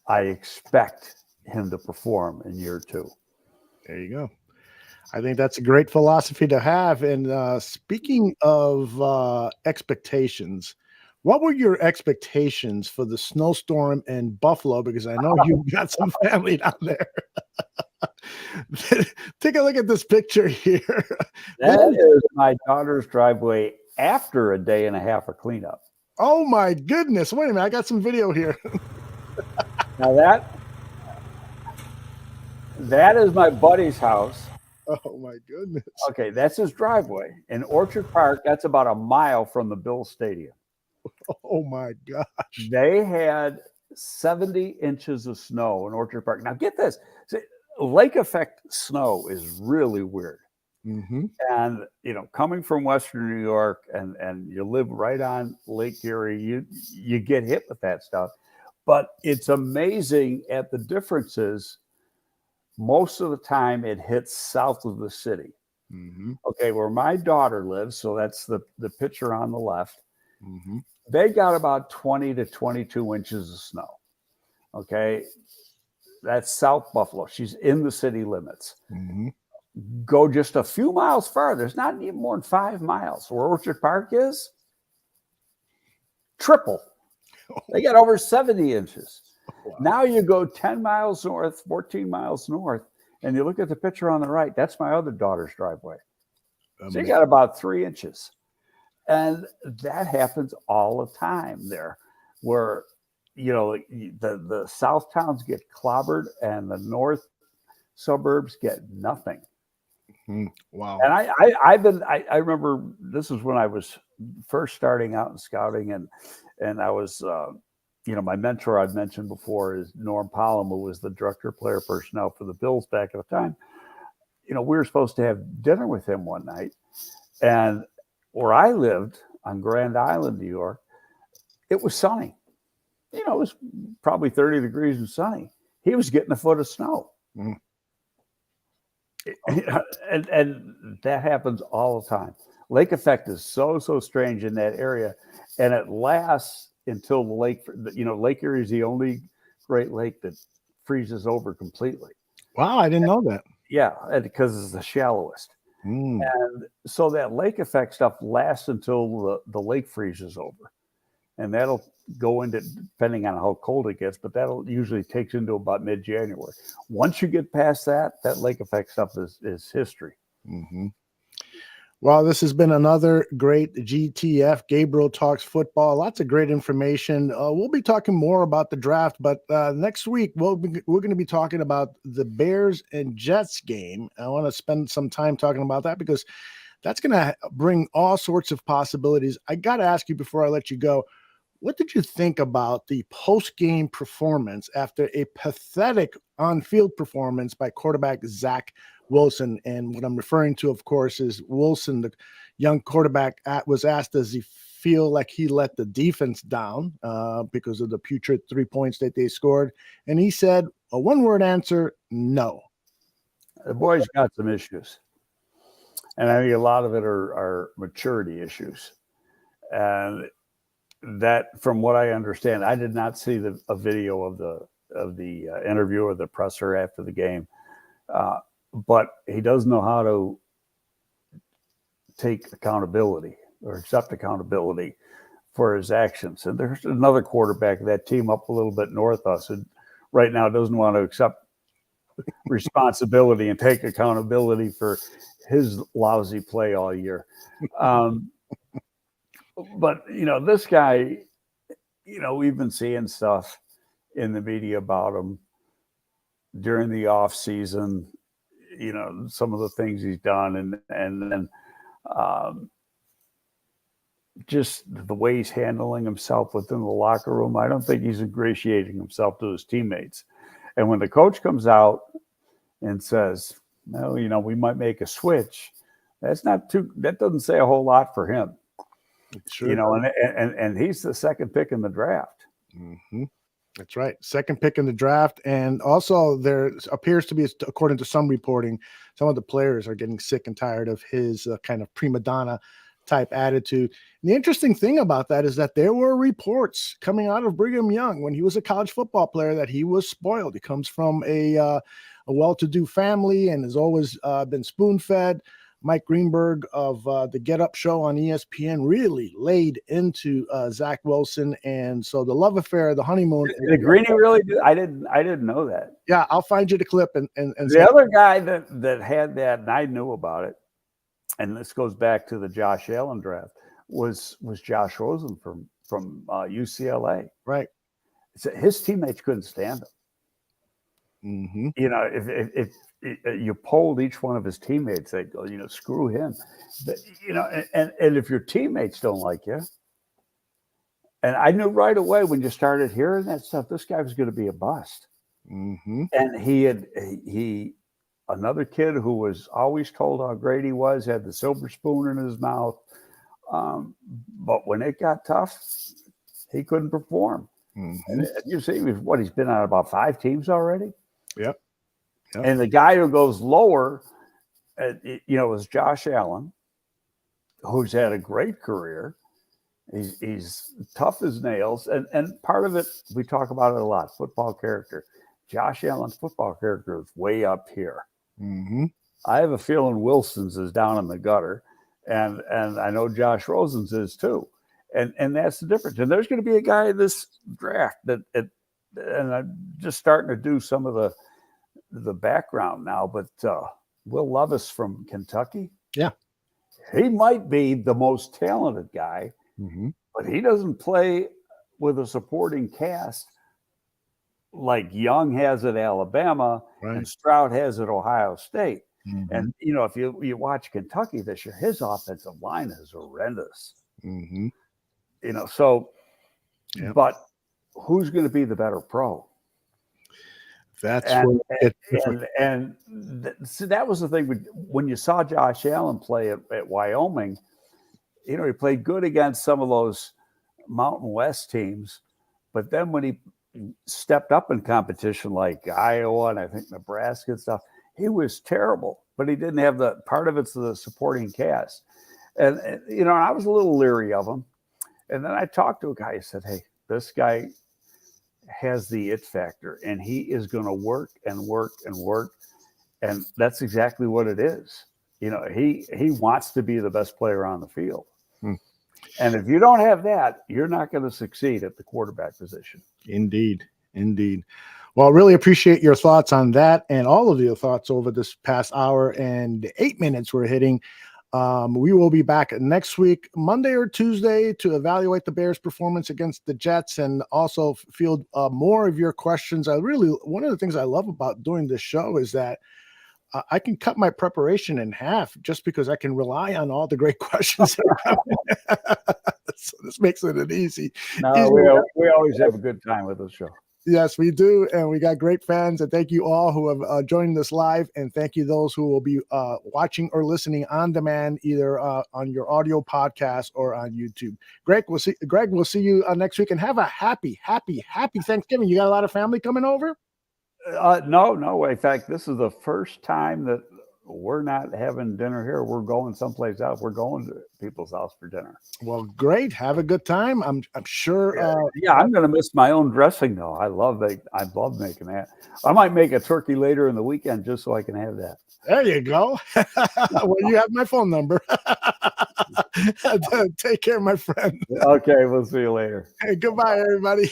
I expect him to perform in year 2. There you go. I think that's a great philosophy to have. And speaking of expectations, what were your expectations for the snowstorm in Buffalo? Because I know you've got some family down there. Take a look at this picture here. That is my daughter's driveway after a day and a half of cleanup. Oh my goodness. Wait a minute. I got some video here. Now that is my buddy's house. Oh my goodness. Okay, that's his driveway. In Orchard Park, that's about a mile from the Bills Stadium. Oh my gosh. They had 70 inches of snow in Orchard Park. Now get this. See, lake effect snow is really weird. Mm-hmm. And coming from Western New York and you live right on Lake Erie, you get hit with that stuff. But it's amazing at the differences. Most of the time it hits south of the city. Mm-hmm. Okay, where my daughter lives, so that's the picture on the left. Mm-hmm. They got about 20 to 22 inches of snow. Okay, that's South Buffalo. She's in the city limits. Mm-hmm. Go just a few miles farther. It's not even more than 5 miles. Where Orchard Park is, triple. They got over 70 inches. Wow. Now you go 10 miles north, 14 miles north, and you look at the picture on the right. That's my other daughter's driveway. So you got about 3 inches. And that happens all the time there, where, the south towns get clobbered and the north suburbs get nothing. Wow. And I remember this was when I was first starting out in scouting, and I was, my mentor I'd mentioned before is Norm Pollum, who was the director of player personnel for the Bills back at the time. We were supposed to have dinner with him one night, and where I lived on Grand Island, New York, it was sunny. It was probably 30 degrees and sunny. He was getting a foot of snow. Mm. And that happens all the time. Lake effect is so strange in that area, and it lasts until the lake. Lake Erie is the only Great Lake that freezes over completely. Wow, I didn't know that. Yeah, because it's the shallowest. Mm. And so that lake effect stuff lasts until the lake freezes over, and that'll go into, depending on how cold it gets, but that'll usually takes into about mid-January. Once you get past that lake effect stuff is history. Mm-hmm. Well, this has been another great GTF, Gabriel Talks Football. Lots of great information. We'll be talking more about the draft, but next week we're going to be talking about the Bears and Jets game. I want to spend some time talking about that because that's going to bring all sorts of possibilities. I got to ask you before I let you go, what did you think about the post-game performance after a pathetic on-field performance by quarterback Zach Wilson? And what I'm referring to, of course, is Wilson, the young quarterback, was asked, does he feel like he let the defense down because of the putrid 3 points that they scored? And he said, a one-word answer, no. The boys got some issues. And I think a lot of it are maturity issues. And that, from what I understand, I did not see a video of the interview or the presser after the game. But he does know how to take accountability or accept accountability for his actions. And there's another quarterback of that team up a little bit north of us who right now doesn't want to accept responsibility and take accountability for his lousy play all year. But, this guy, we've been seeing stuff in the media about him during the off season. Some of the things he's done and then just the way he's handling himself within the locker room. I don't think he's ingratiating himself to his teammates. And when the coach comes out and says, no, we might make a switch, that doesn't say a whole lot for him. Sure. And he's the second pick in the draft. Mm-hmm. That's right. Second pick in the draft. And also there appears to be, according to some reporting, some of the players are getting sick and tired of his kind of prima donna type attitude. And the interesting thing about that is that there were reports coming out of Brigham Young when he was a college football player that he was spoiled. He comes from a well-to-do family and has always been spoon-fed. Mike Greenberg of the Get Up show on ESPN really laid into Zach Wilson, and so the love affair, the honeymoon. Did Greeny really do? I didn't know that. Yeah, I'll find you the clip. And the other guy that had that, and I knew about it, and this goes back to the Josh Allen draft, was Josh Rosen from UCLA. Right. So his teammates couldn't stand him. Mm-hmm. You know, if you polled each one of his teammates, they'd go, you know, screw him. But, you know, and if your teammates don't like you, and I knew right away when you started hearing that stuff, this guy was going to be a bust. Mm-hmm. And he another kid who was always told how great he was, had the silver spoon in his mouth. But when it got tough, he couldn't perform. Mm-hmm. And you see what he's been on about 5 teams already. Yep. And the guy who goes lower, you know, is Josh Allen, who's had a great career. He's tough as nails. And part of it, we talk about it a lot, football character. Josh Allen's football character is way up here. Mm-hmm. I have a feeling Wilson's is down in the gutter. And I know Josh Rosen's is too. And that's the difference. And there's going to be a guy in this draft and I'm just starting to do some of the background now, but Will Levis from Kentucky. Yeah. He might be the most talented guy, mm-hmm. but he doesn't play with a supporting cast like Young has at Alabama and Stroud has at Ohio State. Mm-hmm. And, you know, if you watch Kentucky this year, his offensive line is horrendous. Mm-hmm. You know, so, yep. But who's going to be the better pro? That's see, that was the thing when you saw Josh Allen play at Wyoming. You know, he played good against some of those Mountain West teams, but then when he stepped up in competition like Iowa and I think Nebraska and stuff, he was terrible. But he didn't have part of it's the supporting cast, and you know, I was a little leery of him. And then I talked to a guy who said, "Hey, this guy has the it factor and he is going to work and work and work." And that's exactly what it is. You know, he wants to be the best player on the field. And if you don't have that, you're not going to succeed at the quarterback position. Indeed. Well, really appreciate your thoughts on that and all of your thoughts over this past hour and 8 minutes we're hitting. We will be back next week, Monday or Tuesday, to evaluate the Bears' performance against the Jets and also field more of your questions. One of the things I love about doing this show is that I can cut my preparation in half just because I can rely on all the great questions. So this makes it easy. No, we always have a good time with this show. Yes, we do. And we got great fans. And thank you all who have joined us live. And thank you those who will be watching or listening on demand, either on your audio podcast or on YouTube. Greg, we'll see you next week. And have a happy Thanksgiving. You got a lot of family coming over? No. In fact, this is the first time that we're not having dinner here. We're going someplace else. We're going to people's house for dinner. Well, great. Have a good time. I'm sure. I'm going to miss my own dressing though. I love making that. I might make a turkey later in the weekend just so I can have that. There you go. Well, you have my phone number. Take care, my friend. Okay, we'll see you later. Hey, goodbye, everybody.